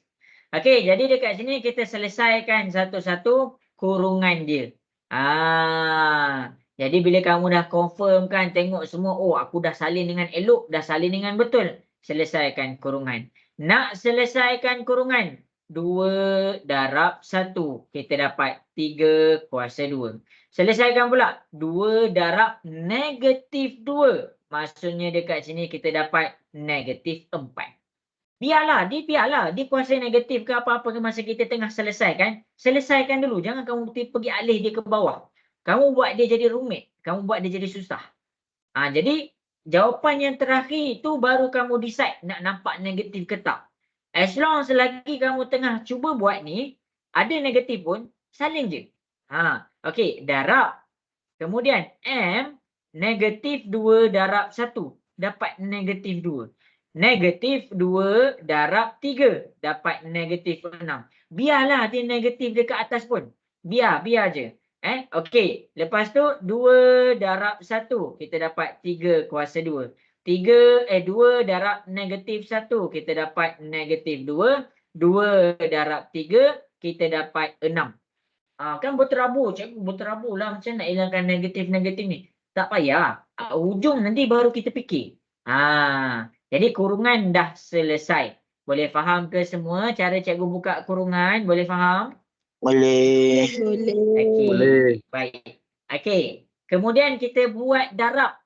Okey, jadi dekat sini kita selesaikan satu-satu kurungan dia. Jadi bila kamu dah confirm kan, tengok semua, oh aku dah salin dengan elok, dah salin dengan betul, selesaikan kurungan. Nak selesaikan kurungan, 2 darab 1, kita dapat 3 kuasa 2. Selesaikan pula 2 darab negatif 2. Maksudnya dekat sini kita dapat negatif 4. Biarlah, dia kuasa negatif ke apa-apa ke masa kita tengah selesaikan. Selesaikan dulu, jangan kamu pergi alih dia ke bawah. Kamu buat dia jadi rumit, kamu buat dia jadi susah. Jadi jawapan yang terakhir itu baru kamu decide nak nampak negatif ke tak. As long selagi kamu tengah cuba buat ni, ada negatif pun, salin je. Okey, darab. Kemudian M, negatif 2 darab 1. Dapat negatif 2. Negatif 2 darab 3. Dapat negatif 6. Biarlah dia negatif dekat atas pun. Biar je. Okey, lepas tu 2 darab 1. Kita dapat 3 kuasa 2. 2 darab negatif 1. Kita dapat negatif 2. 2 darab 3. Kita dapat 6. Kan berterabur. Cikgu berterabur lah. Macam nak hilangkan negatif-negatif ni. Tak payah. Hujung nanti baru kita fikir. Jadi kurungan dah selesai. Boleh faham ke semua cara cikgu buka kurungan? Boleh faham? Boleh. Okey. Baik. Okey. Kemudian kita buat darab.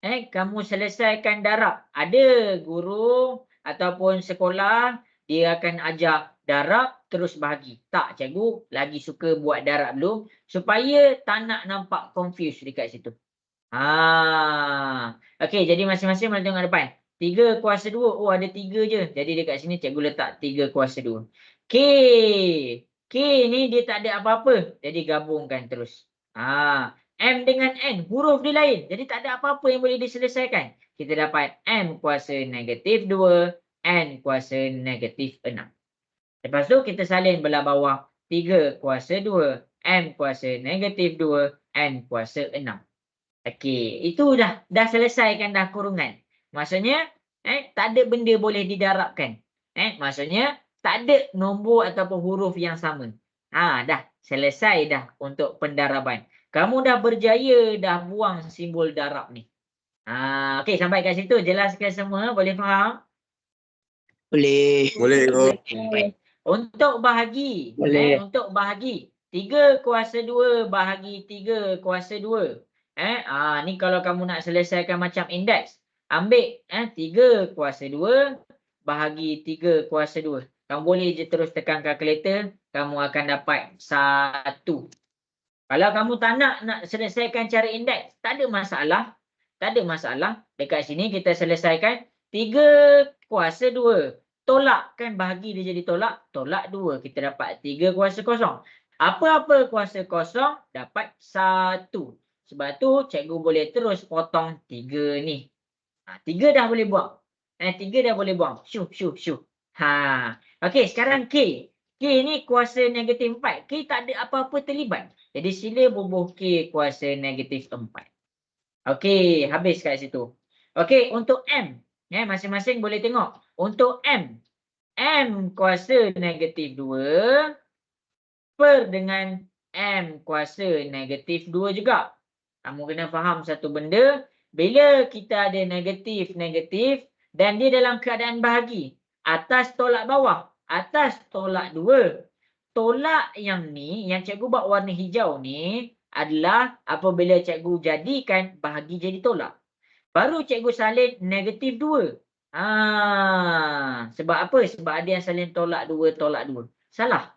Kamu selesaikan darab. Ada guru ataupun sekolah, dia akan ajak darab terus bahagi. Tak, cikgu lagi suka buat darab dulu supaya tak nak nampak confuse dekat situ. Okey, jadi masing-masing boleh tengok depan. 3 kuasa 2. Oh, ada 3 je. Jadi dekat sini cikgu letak 3 kuasa 2. K ni dia tak ada apa-apa. Jadi gabungkan terus. M dengan N, huruf dia lain. Jadi tak ada apa-apa yang boleh diselesaikan. Kita dapat M kuasa negatif 2, N kuasa negatif 6. Lepas tu kita salin belah bawah. 3 kuasa 2, M kuasa negatif 2, N kuasa 6. Okey, itu dah selesaikan dah kurungan. Maksudnya, tak ada benda boleh didarabkan. Maksudnya, tak ada nombor ataupun huruf yang sama. Dah selesai dah untuk pendaraban. Kamu dah berjaya dah buang simbol darab ni. Okey, sampai kat situ jelas ke semua? Boleh faham? Boleh. Boleh, cikgu. Baik. Untuk bahagi, Boleh. untuk bahagi 3 kuasa 2 bahagi 3 kuasa 2. Ni kalau kamu nak selesaikan macam indeks, ambil 3 kuasa 2 bahagi 3 kuasa 2. Kamu boleh je terus tekan kalkulator, kamu akan dapat 1. Kalau kamu tak nak selesaikan cara indeks, tak ada masalah. Tak ada masalah. Dekat sini kita selesaikan 3 kuasa 2. Tolak kan, bahagi dia jadi tolak. Tolak 2. Kita dapat 3 kuasa kosong. Apa-apa kuasa kosong dapat 1. Sebab tu cikgu boleh terus potong 3 ni. 3 dah boleh buang. 3 dah boleh buang. Syuh. Okey, sekarang K. K ni kuasa negatif 4. K tak ada apa-apa terlibat. Jadi sila bubuh K kuasa negatif 4. Okey, habis kat situ. Okey, untuk M. Masing-masing boleh tengok. Untuk M. M kuasa negatif 2 per dengan M kuasa negatif 2 juga. Kamu kena faham satu benda. Bila kita ada negatif dan dia dalam keadaan bahagi. Atas tolak bawah. atas tolak 2. Tolak yang ni, yang cikgu buat warna hijau ni adalah apabila cikgu jadikan bahagi jadi tolak. Baru cikgu salin negatif 2. Sebab apa? Sebab ada yang salin tolak 2, tolak 2. Salah.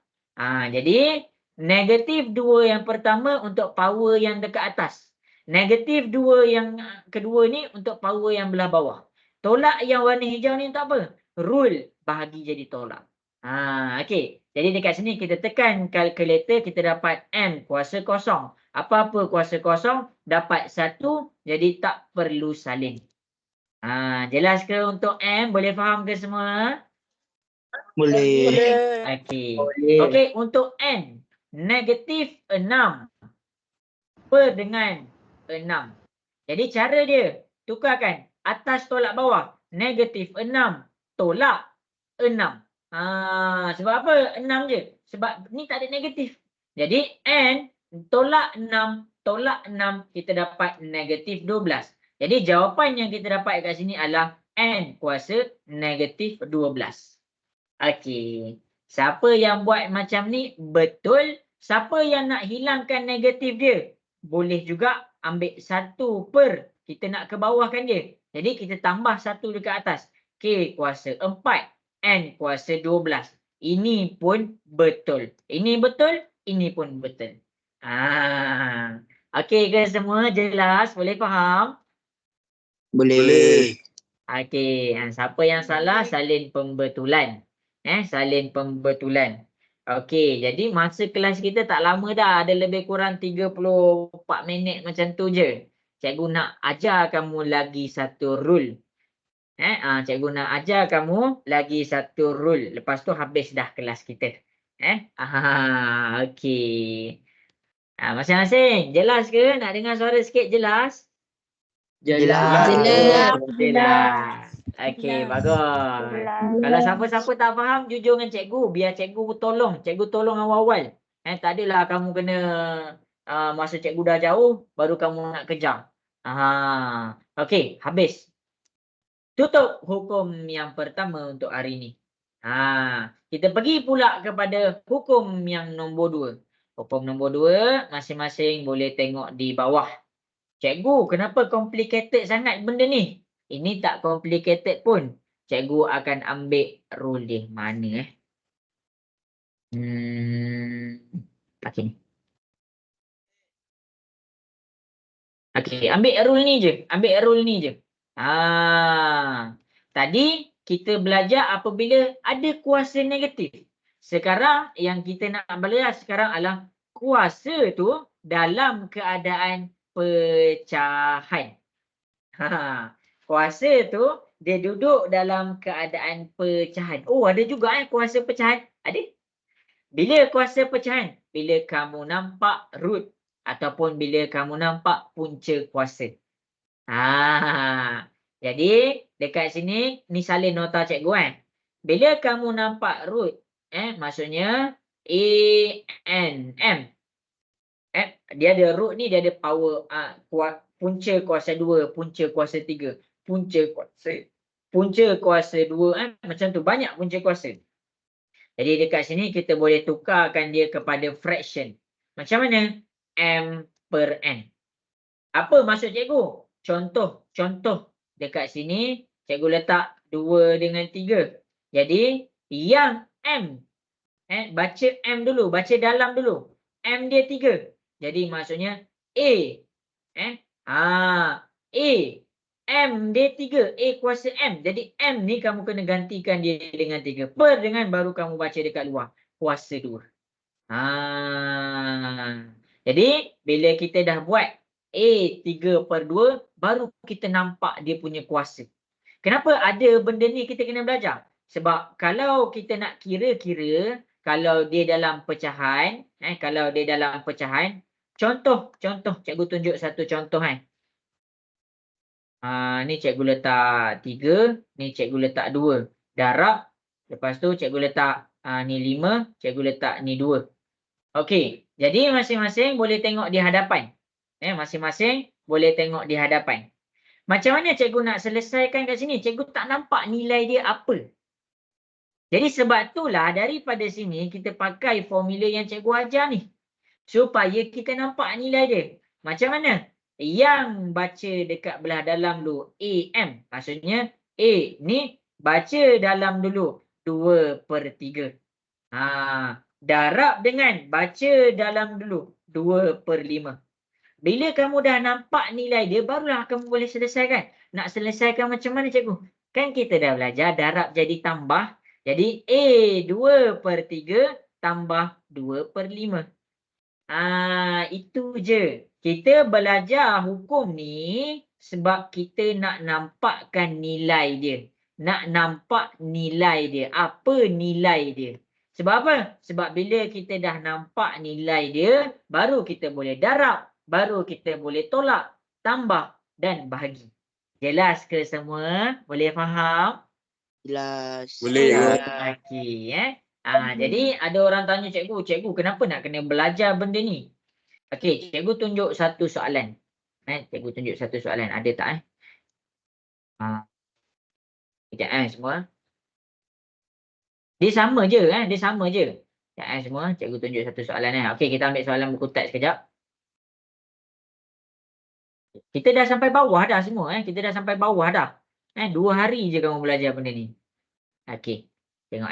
Jadi negatif 2 yang pertama untuk power yang dekat atas. Negatif 2 yang kedua ni untuk power yang belah bawah. Tolak yang warna hijau ni untuk apa? Rule bahagi jadi tolak. Okey. Jadi dekat sini kita tekan kalkulator, kita dapat N kuasa kosong. Apa-apa kuasa kosong dapat 1, jadi tak perlu salin. Jelas ke untuk M? Boleh faham ke semua? Boleh. Okey. Okey, untuk N, negatif 6 per dengan 6. Jadi cara dia, tukarkan atas tolak bawah. Negatif 6 tolak 6. Sebab apa 6 je? Sebab ni tak ada negatif. Jadi N tolak 6, tolak 6, kita dapat negatif 12. Jadi jawapan yang kita dapat kat sini adalah N kuasa negatif 12. Okey. Siapa yang buat macam ni betul. Siapa yang nak hilangkan negatif dia, boleh juga ambil 1 per. Kita nak ke bawahkan dia. Jadi kita tambah 1 dekat atas. K kuasa 4. N kuasa 12. Ini pun betul. Ini betul. Ini pun betul. Okey ke semua? Jelas? Boleh faham? Boleh. Okey. Siapa yang salah, salin pembetulan. Salin pembetulan. Okey, jadi masa kelas kita tak lama dah. Ada lebih kurang 34 minit macam tu je. Cikgu nak ajar kamu lagi satu rule. Cikgu nak ajar kamu lagi satu rule. Lepas tu habis dah kelas kita. Okey. Masing-masing. Jelas ke? Nak dengar suara sikit jelas? Jelas. Jelas. Okey, bagus. Kalau siapa-siapa tak faham, jujur dengan cikgu. Biar cikgu tolong. Cikgu tolong awal-awal. Tak adalah kamu kena masa cikgu dah jauh, baru kamu nak kejar. Okey, habis. Tutup hukum yang pertama untuk hari ini. Kita pergi pula kepada hukum yang nombor 2. Hukum nombor 2, masing-masing boleh tengok di bawah. Cikgu, kenapa complicated sangat benda ni? Ini tak complicated pun. Cikgu akan ambil rule dia. Mana Okey. Okey, ambil rule ni je. Ambil rule ni je. Tadi kita belajar apabila ada kuasa negatif. Sekarang yang kita nak belajar sekarang adalah kuasa tu dalam keadaan pecahan. Kuasa tu dia duduk dalam keadaan pecahan. Oh, ada juga kuasa pecahan. Ada. Bila kuasa pecahan? Bila kamu nampak root ataupun bila kamu nampak punca kuasa. Jadi dekat sini ni salin nota cikgu Bila kamu nampak root, maksudnya A N M. Dia ada root ni, dia ada power punca kuasa 2, punca kuasa 3, punca kuasa 2 macam tu, banyak punca kuasa. Jadi dekat sini kita boleh tukarkan dia kepada fraction. Macam mana? M per N. Apa maksud cikgu? Contoh dekat sini cikgu letak 2 dengan 3. Jadi yang M, baca M dulu, baca dalam dulu. M dia 3. Jadi maksudnya A. A. M dia 3. A kuasa M. Jadi M ni kamu kena gantikan dia dengan 3. Per dengan baru kamu baca dekat luar. Kuasa 2. Jadi bila kita dah buat A 3 per 2, baru kita nampak dia punya kuasa. Kenapa ada benda ni kita kena belajar? Sebab kalau kita nak kira-kira, kalau dia dalam pecahan, contoh, cikgu tunjuk satu contoh ni cikgu letak 3, ni cikgu letak 2. Darab, lepas tu cikgu letak ni 5, cikgu letak ni 2. Okey, jadi masing-masing boleh tengok di hadapan. Masing-masing boleh tengok di hadapan. Macam mana cikgu nak selesaikan kat sini? Cikgu tak nampak nilai dia apa. Jadi sebab itulah daripada sini kita pakai formula yang cikgu ajar ni. Supaya kita nampak nilai dia. Macam mana? Yang baca dekat belah dalam dulu. AM. Maksudnya A ni baca dalam dulu. 2/3. Darab dengan baca dalam dulu. 2/5. Bila kamu dah nampak nilai dia, barulah kamu boleh selesaikan. Nak selesaikan macam mana cikgu? Kan kita dah belajar darab jadi tambah. Jadi A 2/3 tambah 2/5. Itu je. Kita belajar hukum ni sebab kita nak nampakkan nilai dia. Nak nampak nilai dia. Apa nilai dia? Sebab apa? Sebab bila kita dah nampak nilai dia, baru kita boleh darab. Baru kita boleh tolak, tambah dan bahagi. Jelas ke semua? Boleh faham? Jelas. Boleh Ya, ke? okey. Jadi ada orang tanya cikgu kenapa nak kena belajar benda ni? Okey, cikgu tunjuk satu soalan. Cikgu tunjuk satu soalan. Ada tak Sekejap semua. Dia sama je dia sama je. Sekejap semua, cikgu tunjuk satu soalan Okey, kita ambil soalan buku teks sekejap. Kita dah sampai bawah dah semua Kita dah sampai bawah dah. 2 hari je kamu belajar benda ni. Okey. Tengok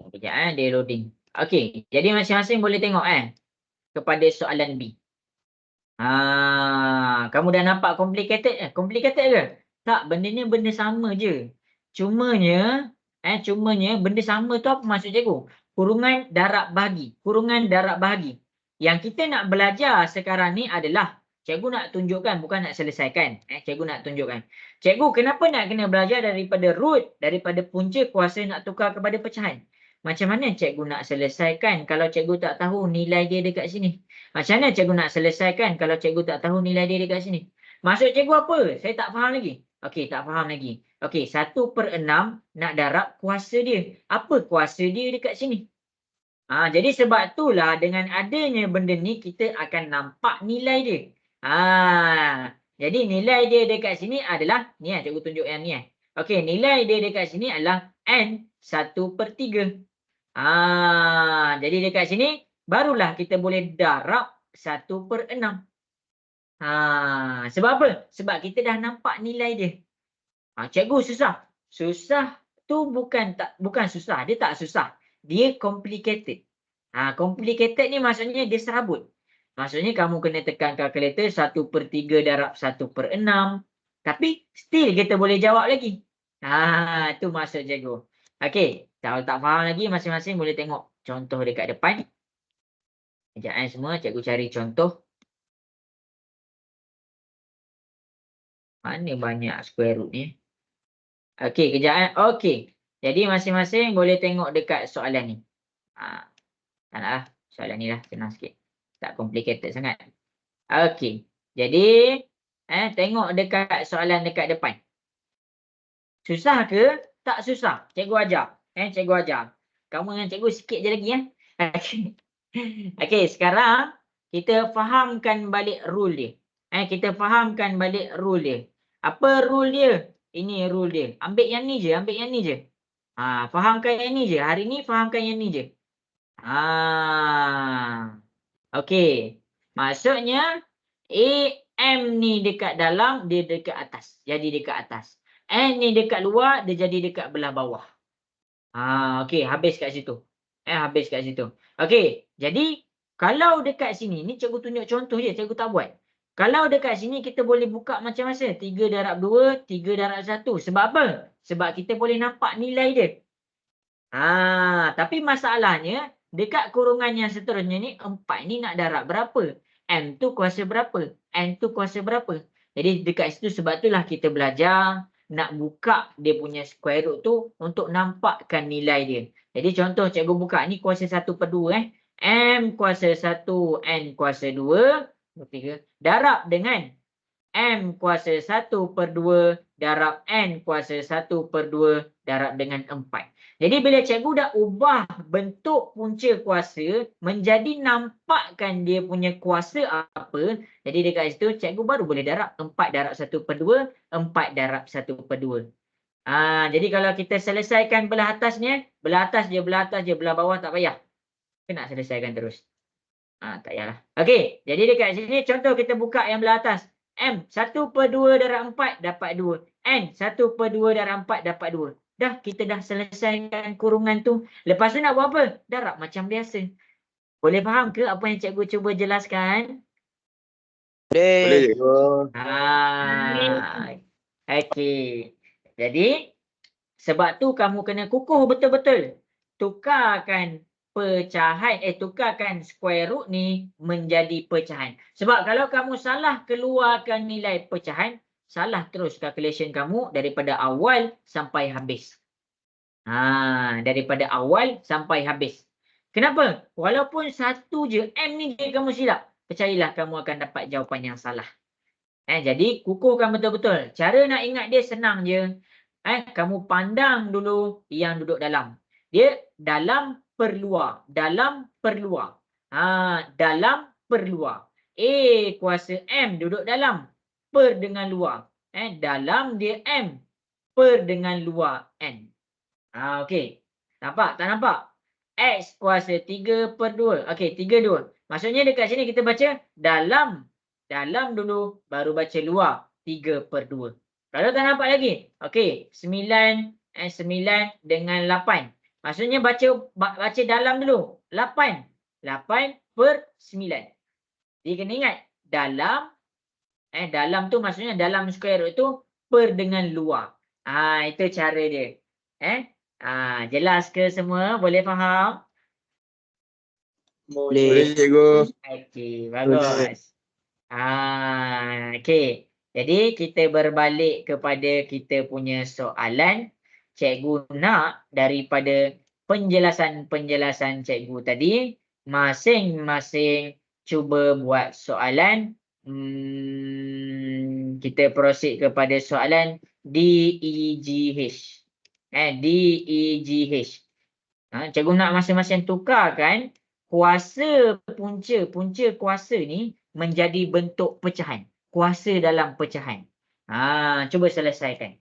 Sekejap dia loading. Okey, jadi masing-masing boleh tengok kepada soalan B. Kamu dah nampak complicated Complicated ke? Tak, benda ni benda sama je. Cumanya benda sama tu apa maksud cikgu? Kurungan darab bahagi. Kurungan darab bahagi. Yang kita nak belajar sekarang ni adalah cikgu nak tunjukkan, bukan nak selesaikan. Cikgu nak tunjukkan. Cikgu kenapa nak kena belajar daripada root, daripada punca kuasa nak tukar kepada pecahan? Macam mana cikgu nak selesaikan kalau cikgu tak tahu nilai dia dekat sini? Macam mana cikgu nak selesaikan kalau cikgu tak tahu nilai dia dekat sini? Maksud cikgu apa? Saya tak faham lagi. Okey, tak faham lagi. Okey, 1/6 nak darab kuasa dia. Apa kuasa dia dekat sini? Jadi sebab itulah dengan adanya benda ni kita akan nampak nilai dia. Jadi nilai dia dekat sini adalah ni cikgu tunjuk yang ni Okey, nilai dia dekat sini adalah N 1/3. Jadi dekat sini barulah kita boleh darab 1/6. Sebab apa? Sebab kita dah nampak nilai dia. Cikgu susah. Susah tu bukan susah. Dia tak susah. Dia complicated. Complicated ni maksudnya dia serabut. Maksudnya kamu kena tekan kalkulator 1/3 darab 1/6. Tapi still kita boleh jawab lagi. Tu maksud cikgu. Okey. Kalau tak faham lagi, masing-masing boleh tengok contoh dekat depan. Sekejap semua, cikgu cari contoh. Mana banyak square root ni? Okey, kejap Okey. Jadi masing-masing boleh tengok dekat soalan ni. Tak naklah. Soalan ni lah senang sikit. Tak complicated sangat. Okey. Jadi, tengok dekat soalan dekat depan. Susah ke? Tak susah. Cikgu ajar. Cikgu ajar. Kamu dengan cikgu sikit je lagi Okey, sekarang kita fahamkan balik rule dia. Kita fahamkan balik rule dia. Apa rule dia? Ini rule dia. Ambil yang ni je, fahamkan yang ni je. Hari ni fahamkan yang ni je. Okey. Maksudnya AM ni dekat dalam, dia dekat atas. Jadi dekat atas. N ni dekat luar, dia jadi dekat belah bawah. Okey, habis kat situ. Habis kat situ. Okey, jadi kalau dekat sini, ni cikgu tunjuk contoh je, cikgu tak buat. Kalau dekat sini kita boleh buka macam masa 3 darab 2, 3 darab 1. Sebab apa? Sebab kita boleh nampak nilai dia. Tapi masalahnya, dekat kurungan yang seterusnya ni, 4 ni nak darab berapa? M tu kuasa berapa? N tu kuasa berapa? Jadi dekat situ sebab itulah kita belajar nak buka dia punya square root tu untuk nampakkan nilai dia. Jadi contoh cikgu buka ni kuasa 1/2 M kuasa 1, N kuasa 2, 3 darab dengan M kuasa 1/2 darab N kuasa 1/2 darab dengan 4. Jadi bila cikgu dah ubah bentuk punca kuasa menjadi nampakkan dia punya kuasa apa, jadi dekat situ cikgu baru boleh darab 4 darab 1/2, 4 darab 1/2. Jadi kalau kita selesaikan belah atasnya, belah atas je, belah bawah tak payah. Kita nak selesaikan terus. Tak payahlah. Okey, jadi dekat sini contoh kita buka yang belah atas. M 1/2 darab 4 dapat 2. N 1/2 darab 4 dapat 2. Dah, kita dah selesaikan kurungan tu. Lepas tu nak buat apa? Darab macam biasa. Boleh faham ke apa yang cikgu cuba jelaskan? Boleh Boleh. cikgu. Okey. Jadi, sebab tu kamu kena kukuh betul-betul. Tukarkan tukarkan square root ni menjadi pecahan. Sebab kalau kamu salah keluarkan nilai pecahan, salah terus calculation kamu daripada awal sampai habis. Daripada awal sampai habis. Kenapa? Walaupun satu je M ni je kamu silap, percayalah kamu akan dapat jawapan yang salah. Jadi kukuhkan betul-betul. Cara nak ingat dia senang je. Kamu pandang dulu yang duduk dalam. Dia dalam per luar. Dalam per luar. Dalam per luar. A kuasa M duduk dalam. Per dengan luar. Dalam dia M. Per dengan luar N. Okey. Nampak? Tak nampak? X kuasa 3/2. Okey, 3/2. Maksudnya dekat sini kita baca dalam dulu, baru baca luar 3/2. Kalau tak nampak lagi, okey, 9 dengan 8. Maksudnya baca dalam dulu, 8. 8/9. Jadi kena ingat, dalam tu maksudnya dalam square root tu per dengan luar. Itu cara dia. Jelas ke semua? Boleh faham? Boleh cikgu. Okey, bagus. Okey. Jadi kita berbalik kepada kita punya soalan. Cikgu nak daripada penjelasan-penjelasan cikgu tadi, masing-masing cuba buat soalan. Kita proceed kepada soalan DEGH. DEGH. Cikgu nak masing-masing tukarkan kuasa punca kuasa ni menjadi bentuk pecahan. Kuasa dalam pecahan. Cuba selesaikan.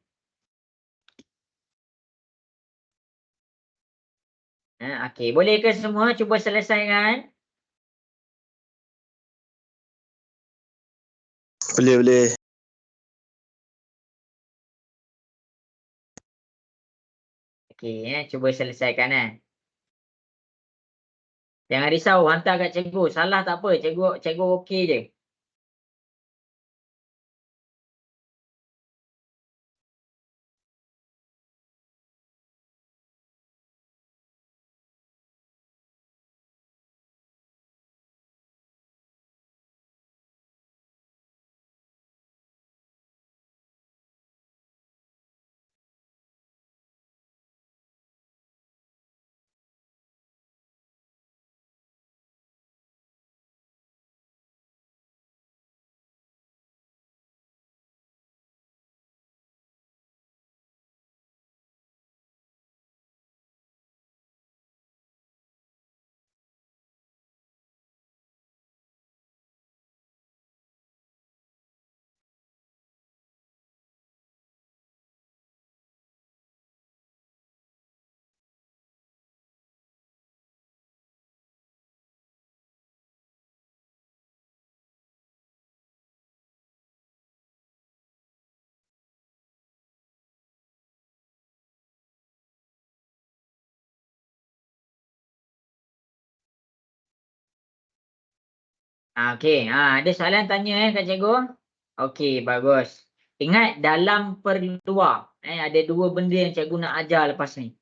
Okey, boleh ke semua cuba selesaikan? Boleh. Okey, cuba selesaikan. Jangan risau, hantar kat cikgu. Salah tak apa, cikgu okey je. Okey, ada soalan tanya kat cikgu? Okey, bagus. Ingat dalam per luar. Ada dua benda yang cikgu nak ajar lepas ni.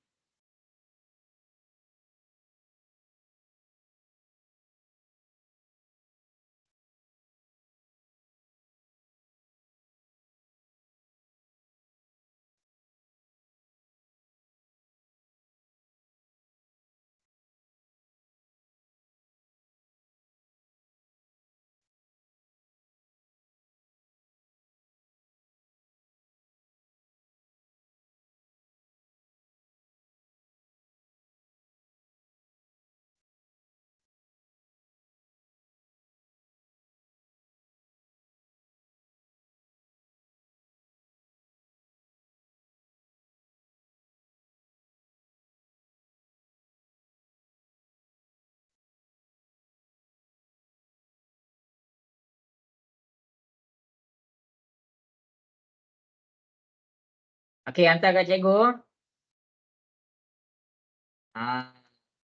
Okey, hantar kat cikgu.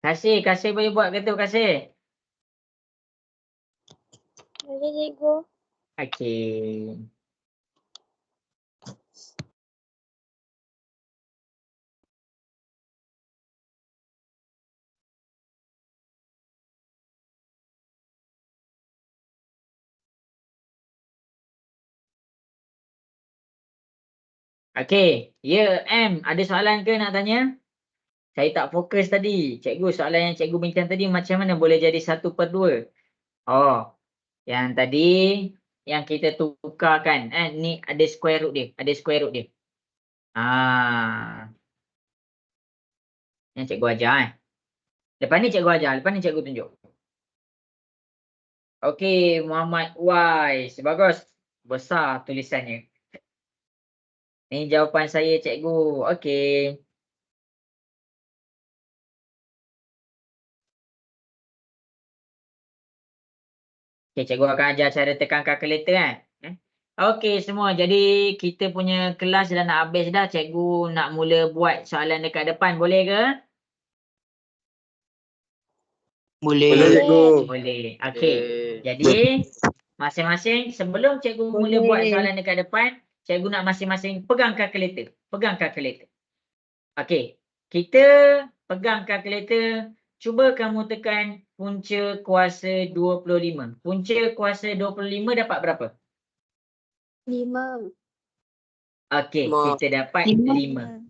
Kasih boleh buat ke tu, kasih? Boleh cikgu. Okey. Okey, ya M, ada soalan ke nak tanya? Saya tak fokus tadi. Cikgu, soalan yang cikgu bincang tadi macam mana boleh jadi 1/2? Oh, yang tadi yang kita tukarkan. Ni ada square root dia. Ada square root dia. Yang cikgu ajar. Lepas ni cikgu ajar. Lepas ni cikgu tunjuk. Okey, Muhammad Wais. Bagus. Besar tulisannya. Ni jawapan saya, cikgu. Okey. Okey, cikgu akan ajar cara tekan kalkulator kan. Okey semua. Jadi kita punya kelas dah nak habis dah. Cikgu nak mula buat soalan dekat depan. Boleh ke? Boleh. Boleh cikgu. Boleh. Okey. Jadi masing-masing sebelum cikgu mula buat soalan dekat depan, cikgu nak masing-masing pegang kalkulator. Pegang kalkulator. Okey. Kita pegang kalkulator. Cuba kamu tekan punca kuasa 25. Punca kuasa 25 dapat berapa? 5. Okey, Lima. kita dapat 5.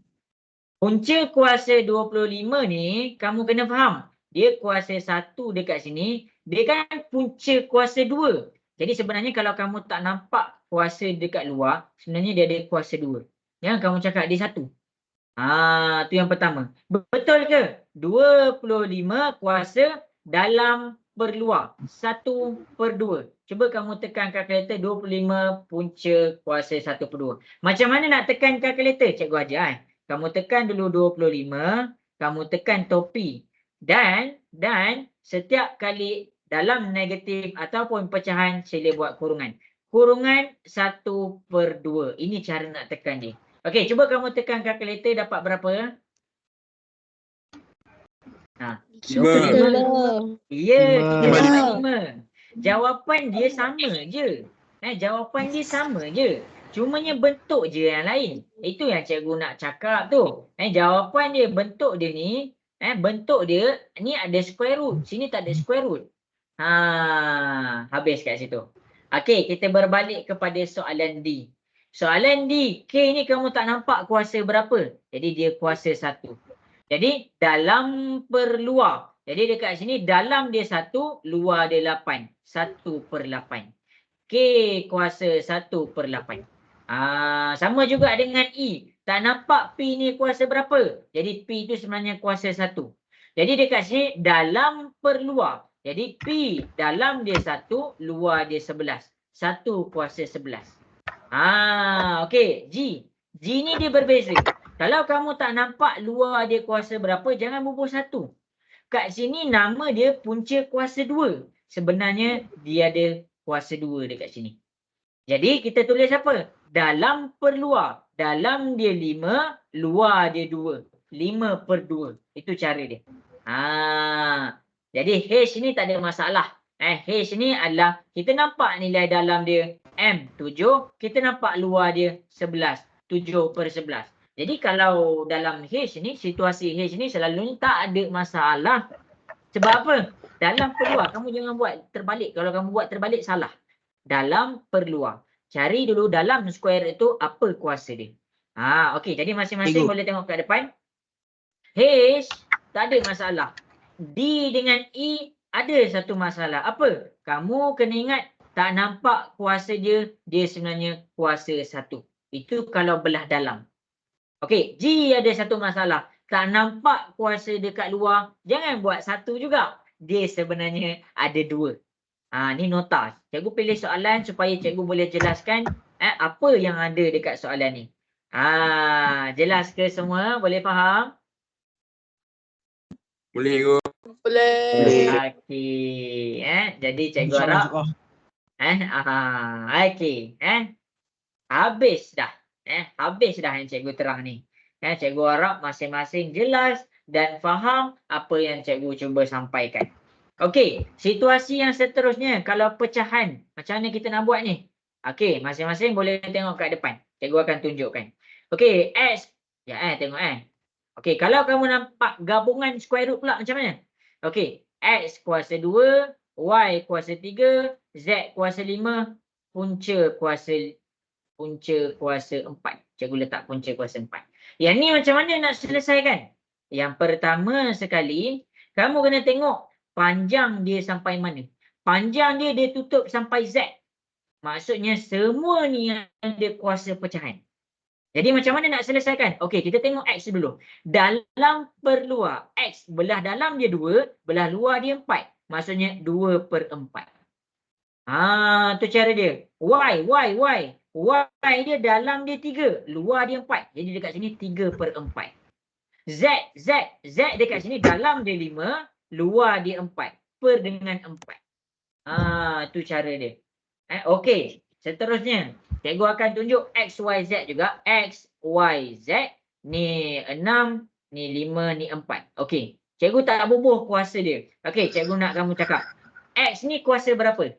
Punca kuasa 25 ni, kamu kena faham. Dia kuasa 1 dekat sini, dia kan punca kuasa 2. Jadi sebenarnya kalau kamu tak nampak kuasa dekat luar, sebenarnya dia ada kuasa 2. Jangan kamu cakap dia 1. Tu yang pertama. Betul ke? 25 kuasa dalam per luar. 1/2. Cuba kamu tekan kalkulator 25 punca kuasa 1/2. Macam mana nak tekan kalkulator? Cikgu ajar. Kamu tekan dulu 25, kamu tekan topi. Dan setiap kali dalam negatif ataupun pecahan sila buat kurungan. Kurungan 1/2. Ini cara nak tekan dia. Okey, cuba kamu tekan kalkulator dapat berapa? 25. Ya, kita Lima. dapat 5. Jawapan dia sama je. Jawapan dia sama je. Cumanya bentuk je yang lain. Itu yang cikgu nak cakap tu. Jawapan dia, bentuk dia ni, bentuk dia ni ada square root. Sini tak ada square root. Habis kat situ. Okey, kita berbalik kepada soalan D. Soalan D, K ni kamu tak nampak kuasa berapa? Jadi dia kuasa 1. Jadi dalam per luar. Jadi dekat sini dalam dia 1, luar dia 8. 1/8. K kuasa 1/8. Sama juga dengan E. Tak nampak P ni kuasa berapa? Jadi P tu sebenarnya kuasa 1. Jadi dekat sini dalam per luar. Jadi P dalam dia 1, luar dia 11. 1 kuasa 11. Okey, G. G ni dia berbeza. Kalau kamu tak nampak luar dia kuasa berapa, jangan bubuh 1. Kat sini nama dia punca kuasa 2. Sebenarnya dia ada kuasa 2 dekat sini. Jadi kita tulis apa? Dalam per luar. Dalam dia 5, luar dia 2. 5/2. Itu cara dia. Jadi H ni tak ada masalah. H ni adalah kita nampak nilai dalam dia M 7, kita nampak luar dia 11. 7/11. Jadi kalau dalam H ni, situasi H ni selalunya tak ada masalah. Sebab apa? Dalam per luar. Kamu jangan buat terbalik. Kalau kamu buat terbalik, salah. Dalam per luar. Cari dulu dalam square itu apa kuasa dia. Okey. Jadi masing-masing boleh tengok kat depan. H tak ada masalah. D dengan E ada satu masalah. Apa? Kamu kena ingat tak nampak kuasa dia sebenarnya kuasa 1. Itu kalau belah dalam. Okey, G ada satu masalah. Tak nampak kuasa dekat luar. Jangan buat 1 juga. Dia sebenarnya ada 2. Ni nota. Cikgu pilih soalan supaya cikgu boleh jelaskan apa yang ada dekat soalan ni. Jelas ke semua? Boleh faham? Boleh cikgu. Boleh. Okey. Jadi cikgu harap. Okey. Habis dah. Habis dah yang cikgu terang ni. Cikgu harap masing-masing jelas dan faham apa yang cikgu cuba sampaikan. Okey, situasi yang seterusnya kalau pecahan, macam mana kita nak buat ni? Okey, masing-masing boleh tengok kat depan. Cikgu akan tunjukkan. Okey, X. Ya, tengok Okey, kalau kamu nampak gabungan square root pula macam mana? Okey, X kuasa 2, Y kuasa 3, Z kuasa 5, punca kuasa 4. Cikgu letak punca kuasa 4. Yang ni macam mana nak selesaikan? Yang pertama sekali, kamu kena tengok panjang dia sampai mana. Panjang dia tutup sampai Z. Maksudnya semua ni yang ada kuasa pecahan. Jadi macam mana nak selesaikan? Okey, kita tengok X dulu. Dalam per luar. X belah dalam dia 2, belah luar dia 4. Maksudnya 2/4. Tu cara dia. Y dia dalam dia 3, luar dia 4. Jadi dekat sini 3/4. Z dekat sini dalam dia 5, luar dia 4. Per dengan 4. Tu cara dia. Okey, seterusnya. Cikgu akan tunjuk X, Y, Z juga. X, Y, Z. Ni 6, ni 5, ni 4. Okey, cikgu tak bubuh kuasa dia. Okey, cikgu nak kamu cakap. X ni kuasa berapa?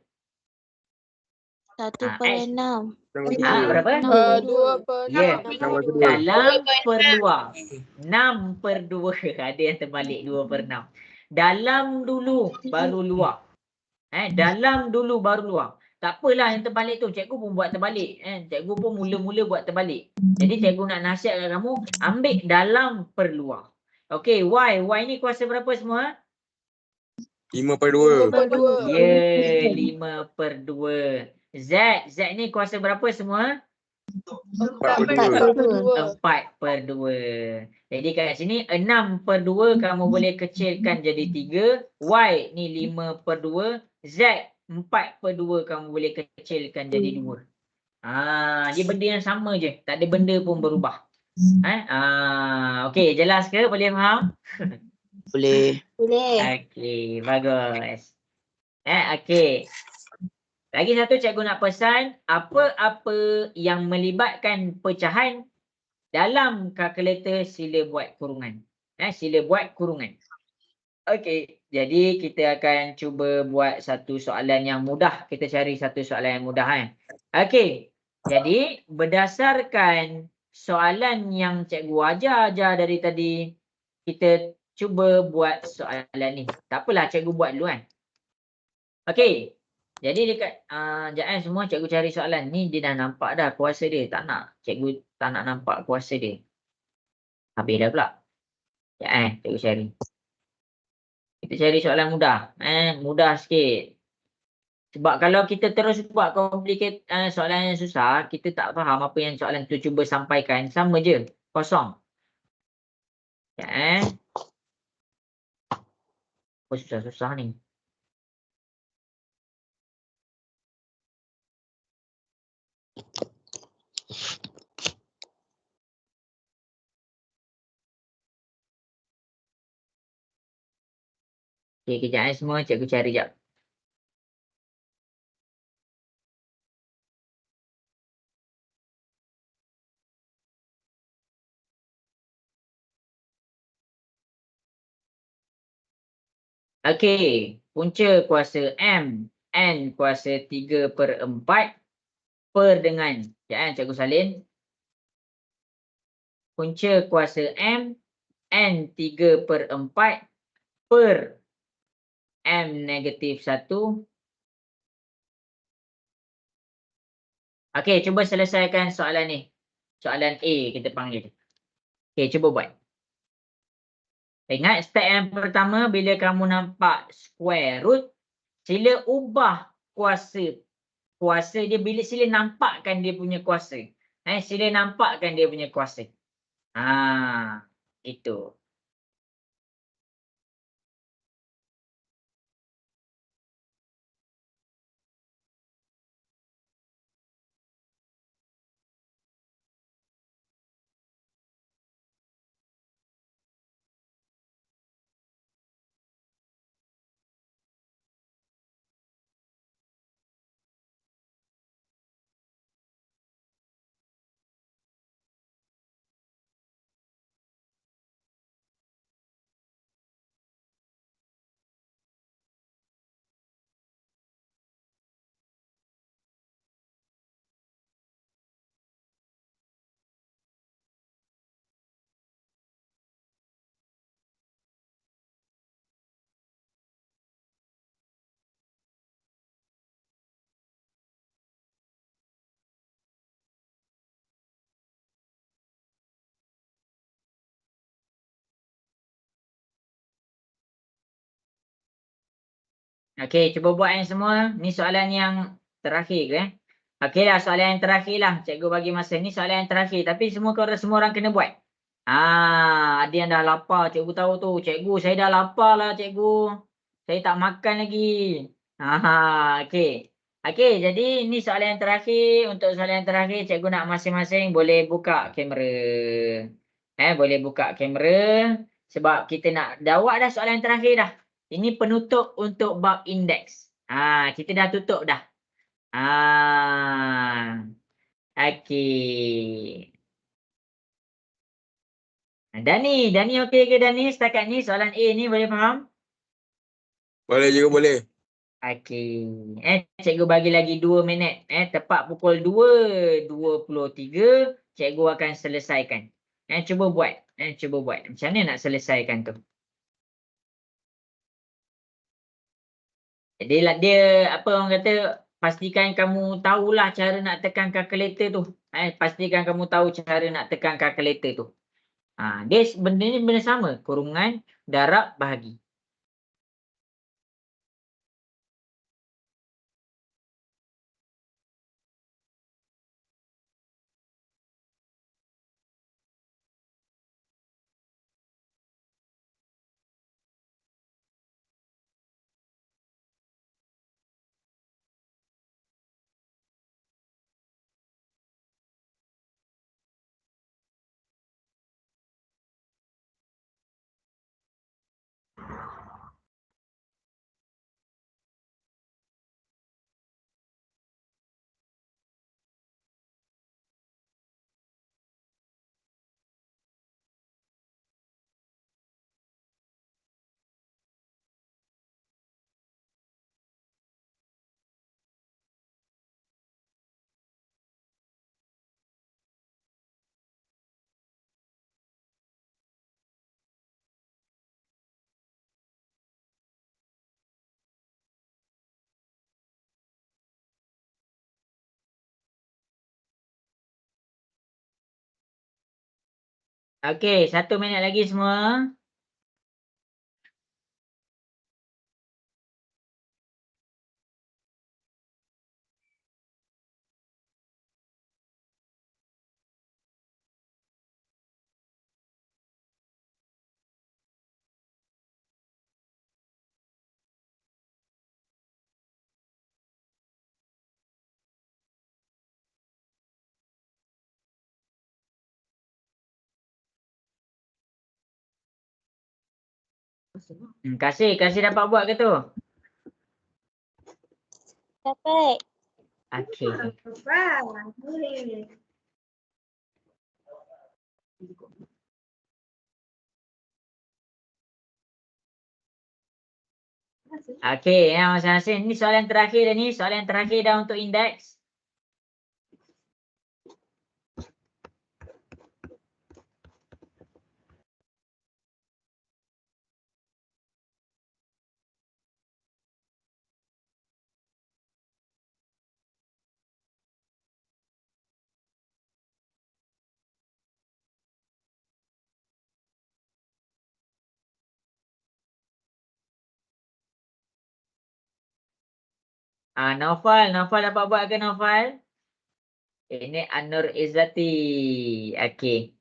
1/6. Berapa? 2/6. Ya, Nama kedua. dalam per luar. 6/2. Ada yang terbalik 2/6. Dalam dulu baru luar. Dalam dulu baru luar. Tak apalah yang terbalik tu. Cikgu pun buat terbalik. Cikgu pun mula-mula buat terbalik. Jadi cikgu nak nasihatkan kamu, ambil dalam per luar. Okey, Y ni kuasa berapa semua? 5/2. 5/2. Ya, 5/2. Z ni kuasa berapa semua? 4/2. 4/2. Jadi kat sini 6/2 kamu boleh kecilkan jadi 3. Y ni 5/2. Z 4/2 kamu boleh kecilkan jadi 2. Dia benda yang sama je. Tak ada benda pun berubah. Okey, jelas ke? Boleh faham? Boleh. Boleh. Okey, bagus. Okey. Lagi satu cikgu nak pesan, apa-apa yang melibatkan pecahan dalam kalkulator sila buat kurungan. Sila buat kurungan. Okey, jadi kita akan cuba buat satu soalan yang mudah. Kita cari satu soalan yang mudah. Okey, jadi berdasarkan soalan yang cikgu ajar dari tadi, kita cuba buat soalan ni. Tak apalah, cikgu buat dulu Okey. Jadi dekat semua cikgu cari soalan ni, dia dah nampak dah kuasa dia. Tak nak, cikgu tak nak nampak kuasa dia. Habis dah pula. Cikgu cari. Kita cari soalan mudah. Mudah sikit. Sebab kalau kita terus buat complicated soalan yang susah, kita tak faham apa yang soalan tu cuba sampaikan. Sama je. Kosong. Apa susah-susah ni? Okey, kejap semua. Cikgu cari jap. Okey, punca kuasa M, N kuasa 3/4 per dengan, cikgu salin. Punca kuasa M, N 3/4 per M negatif 1. Okey, cuba selesaikan soalan ni. Soalan A kita panggil. Okey, cuba buat. Ingat step yang pertama, bila kamu nampak square root, sila ubah kuasa. Kuasa dia, bila sila nampakkan dia punya kuasa. Sila nampakkan dia punya kuasa. Itu. Okey, cuba buat yang semua. Ni soalan yang terakhir ke eh? Okeylah, soalan yang terakhir lah. Cikgu bagi masa. Ni soalan yang terakhir. Tapi semua orang kena buat. Ada yang dah lapar. Cikgu tahu tu. Cikgu, saya dah lapar lah cikgu. Saya tak makan lagi. Okey. Okey, jadi ni soalan yang terakhir. Untuk soalan yang terakhir, cikgu nak masing-masing boleh buka kamera. Boleh buka kamera. Sebab kita nak jawab dah soalan yang terakhir dah. Ini penutup untuk bab indeks. Kita dah tutup dah. Okey. Dani okey ke Dani? Setakat ni soalan A ni boleh faham? Boleh cikgu, boleh. Okey. Cikgu bagi lagi 2 minit. Tepat pukul 2.23 cikgu akan selesaikan. Cuba buat. Cuba buat. Macam mana nak selesaikan tu? Dia apa orang kata, pastikan kamu tahulah cara nak tekan kalkulator tu. Pastikan kamu tahu cara nak tekan kalkulator tu. Dia benda ni benda sama, kurungan darab bahagi. Okey, 1 minit lagi semua. Kasih dapat buat ke tu? Dapat. Okey. Okey, masing-masing. Ni soalan terakhir dah ni. Soalan terakhir dah untuk indeks. Naufal dapat buat ke Naufal? Ini Anur Izzati. Okey.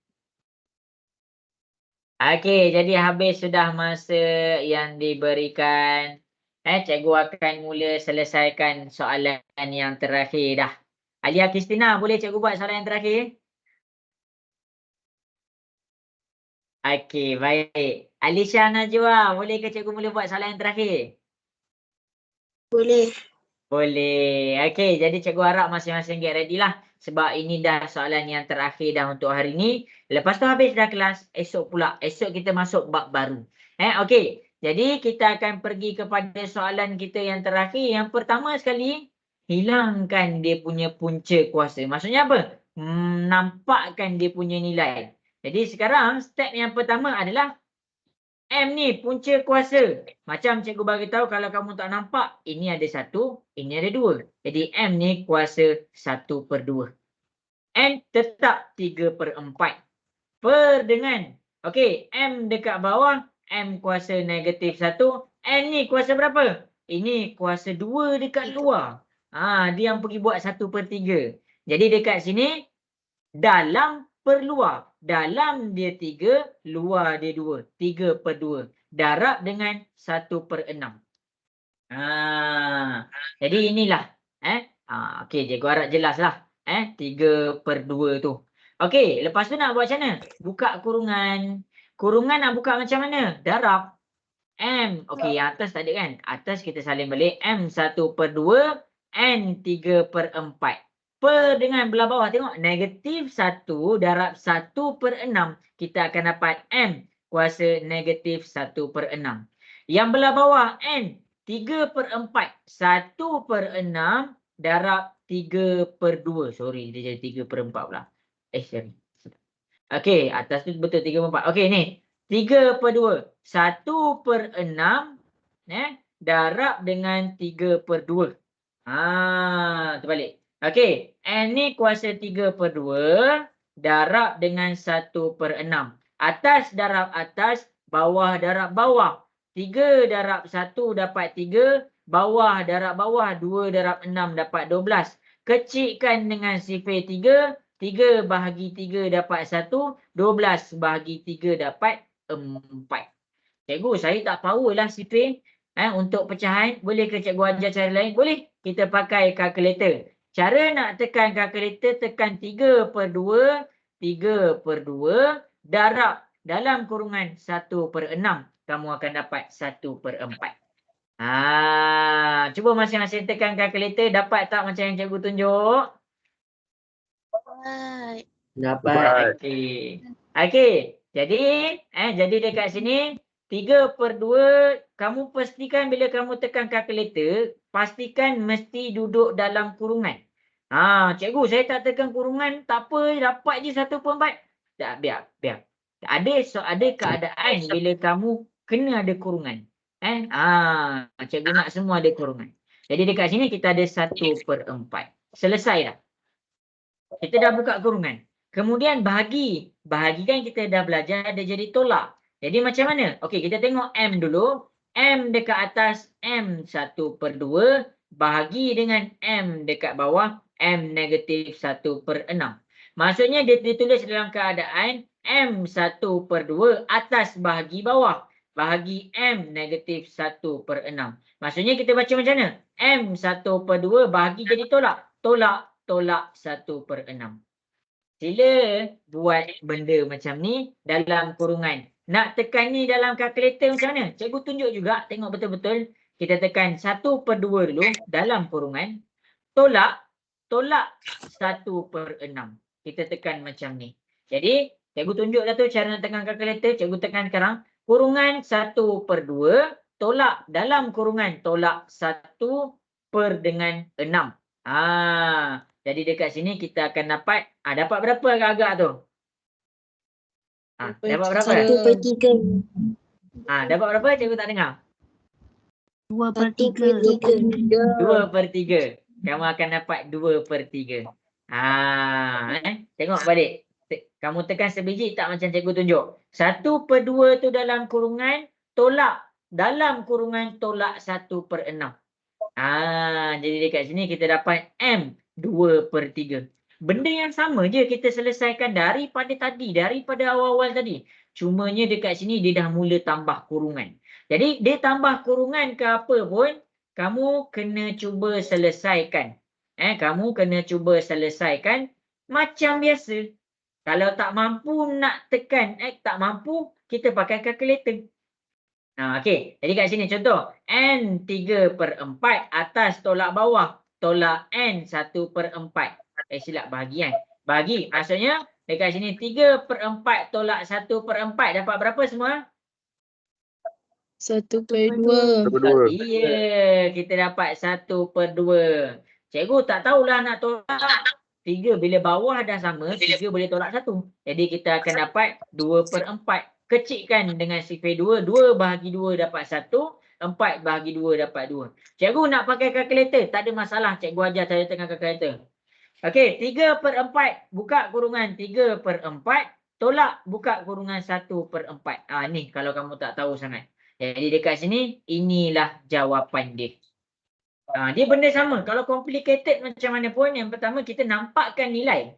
Okey, jadi habis sudah masa yang diberikan. Cikgu akan mula selesaikan soalan yang terakhir dah. Alia Kristina, boleh cikgu buat soalan yang terakhir? Okey, baik. Alisha Najwa, boleh ke cikgu mula buat soalan yang terakhir? Boleh. Boleh. Okey, jadi cikgu harap masing-masing get ready lah. Sebab ini dah soalan yang terakhir dah untuk hari ni. Lepas tu habis dah kelas, esok pula. Esok kita masuk bab baru. Okey, jadi kita akan pergi kepada soalan kita yang terakhir. Yang pertama sekali, hilangkan dia punya punca kuasa. Maksudnya apa? Nampakkan dia punya nilai. Jadi sekarang step yang pertama adalah M ni punca kuasa. Macam cikgu bagi tahu kalau kamu tak nampak, ini ada 1, ini ada 2. Jadi M ni kuasa 1/2. N tetap 3/4. Per dengan, okey, M dekat bawah, M kuasa -1. N ni kuasa berapa? ini kuasa 2 dekat luar. Dia yang pergi buat 1/3. Jadi dekat sini dalam per luar. Dalam dia 3, luar dia 2. 3/2. Darab dengan 1/6. Jadi inilah. Okey, cikgu harap jelas lah. 3/2 tu. Okey, lepas tu nak buat macam mana? Buka kurungan. Kurungan nak buka macam mana? Darab. M. Okey, yang atas tak ada kan? Atas kita salin balik. M 1/2. N 3/4. Per dengan belah bawah. Tengok. -1 darab 1/6. Kita akan dapat M kuasa -1/6. Yang belah bawah N 3/4. 1/6 darab 3/2. Sorry, dia jadi 3/4 pula. Sorry. Okey, atas tu betul 3/4. Okey, ni. 3/2. 1/6 darab dengan 3/2. Terbalik. Okey, N ni kuasa 3/2 darab dengan 1/6. Atas darab atas, bawah darab bawah. 3 darab 1 dapat 3. Bawah darab bawah, 2 darab 6 dapat 12. Kecilkan dengan sifir 3. 3 bahagi 3 dapat 1. 12 bahagi 3 dapat 4. Cikgu, saya tak power lah sifir. Untuk pecahan, boleh ke cikgu ajar cara lain? Boleh. Kita pakai kalkulator. Cara nak tekan kalkulator, tekan 3/2. 3/2 darab dalam kurungan 1/6. Kamu akan dapat 1/4. Cuba masing-masing tekan kalkulator. Dapat tak macam yang cikgu tunjuk? Dapat. Okey. Jadi dekat sini 3/2. Kamu pastikan bila kamu tekan kalkulator, pastikan mesti duduk dalam kurungan. Cikgu, saya tak tekan kurungan, tak apa, dapat je 1/4. Tak, biar. Ada keadaan bila kamu kena ada kurungan. Cikgu nak semua ada kurungan. Jadi dekat sini kita ada 1/4. Selesai dah. Kita dah buka kurungan. Kemudian bahagi. Bahagi kan kita dah belajar, dia jadi tolak. Jadi macam mana? Okey, kita tengok M dulu. M dekat atas, M 1/2. Bahagi dengan M dekat bawah, M -1/6. Maksudnya dia ditulis dalam keadaan M 1/2 atas bahagi bawah. Bahagi M -1/6. Maksudnya kita baca macam mana? M 1/2 bahagi jadi tolak. Tolak 1/6. Sila buat benda macam ni dalam kurungan. Nak tekan ni dalam kalkulator macam mana? Cikgu tunjuk juga. Tengok betul-betul. Kita tekan 1/2 dulu dalam kurungan. Tolak 1/6. Kita tekan macam ni. Jadi, cikgu tunjuk dah tu cara nak tekan kalkulator. Cikgu tekan sekarang. Kurungan 1/2. Tolak dalam kurungan. Tolak 1/6. Jadi dekat sini kita akan dapat. Dapat berapa agak-agak tu? Dapat berapa? 1/3. Dapat berapa? Cikgu tak dengar. 2/3. 2/3. Kamu akan dapat 2/3. Tengok balik. Kamu tekan sebiji tak macam cikgu tunjuk. 1/2 tu dalam kurungan. Tolak. Dalam kurungan tolak 1/6. Jadi dekat sini kita dapat M 2/3. Benda yang sama je kita selesaikan daripada tadi. Daripada awal-awal tadi. Cumanya dekat sini dia dah mula tambah kurungan. Jadi dia tambah kurungan ke apa pun. Kamu kena cuba selesaikan. Kamu kena cuba selesaikan macam biasa. Kalau tak mampu nak tekan. Tak mampu, kita pakai kalkulator. Okey. Jadi kat sini contoh. N 3/4 atas tolak bawah. Tolak N 1/4. Silap bahagian. Bagi. Maksudnya dekat sini 3/4 tolak 1/4. Dapat berapa semua? 1/2. Ya. Kita dapat 1/2. Cikgu tak tahulah nak tolak. 3 bila bawah dah sama. 3 boleh tolak 1. Jadi kita akan dapat 2/4. Kecilkan dengan sifir 2. 2 bahagi 2 dapat 1. 4 bahagi 2 dapat 2. Cikgu nak pakai kalkulator. Tak ada masalah. Cikgu ajar cara tengah kalkulator. Okey. 3/4. Buka kurungan 3/4. Tolak buka kurungan 1/4. Ni kalau kamu tak tahu sangat. Jadi dekat sini, inilah jawapan dia. Dia benda sama. Kalau complicated macam mana pun, yang pertama kita nampakkan nilai.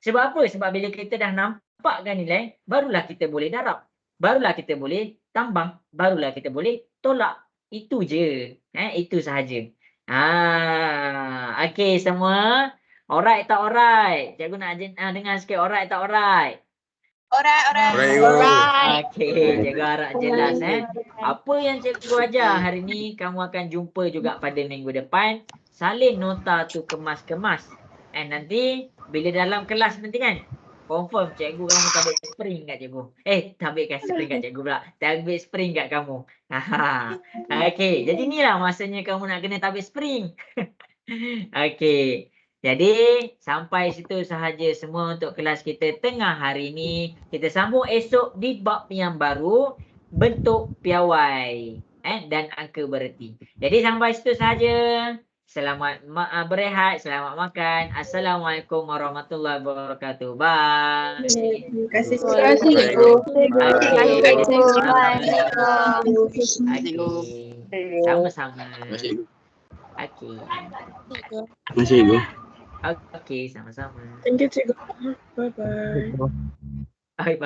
Sebab apa? Sebab bila kita dah nampakkan nilai, barulah kita boleh darab. Barulah kita boleh tambah. Barulah kita boleh tolak. Itu je. Itu sahaja. Okey semua. Alright tak alright? Cikgu nak dengar sikit alright tak alright? Alright. Alright. Okey, cikgu harap jelas Apa yang cikgu ajar hari ni kamu akan jumpa juga pada minggu depan. Salin nota tu kemas-kemas. Nanti bila dalam kelas nanti kan, confirm cikgu kamu tabik spring kat cikgu. Tabikkan spring kat cikgu pula. Tabik spring kat kamu. Okey, jadi inilah masanya kamu nak kena tabik spring. Okey. Jadi sampai situ sahaja semua untuk kelas kita tengah hari ini. Kita sambung esok di bab yang baru, bentuk piawai dan angka bererti. Jadi sampai situ sahaja. Selamat berehat, selamat makan. Assalamualaikum warahmatullahi wabarakatuh. Bye. Terima kasih. Okey. Sama-sama. Masih. Okey. Masih go. Okey, sama-sama. Thank you, cikgu. Bye-bye. Bye-bye.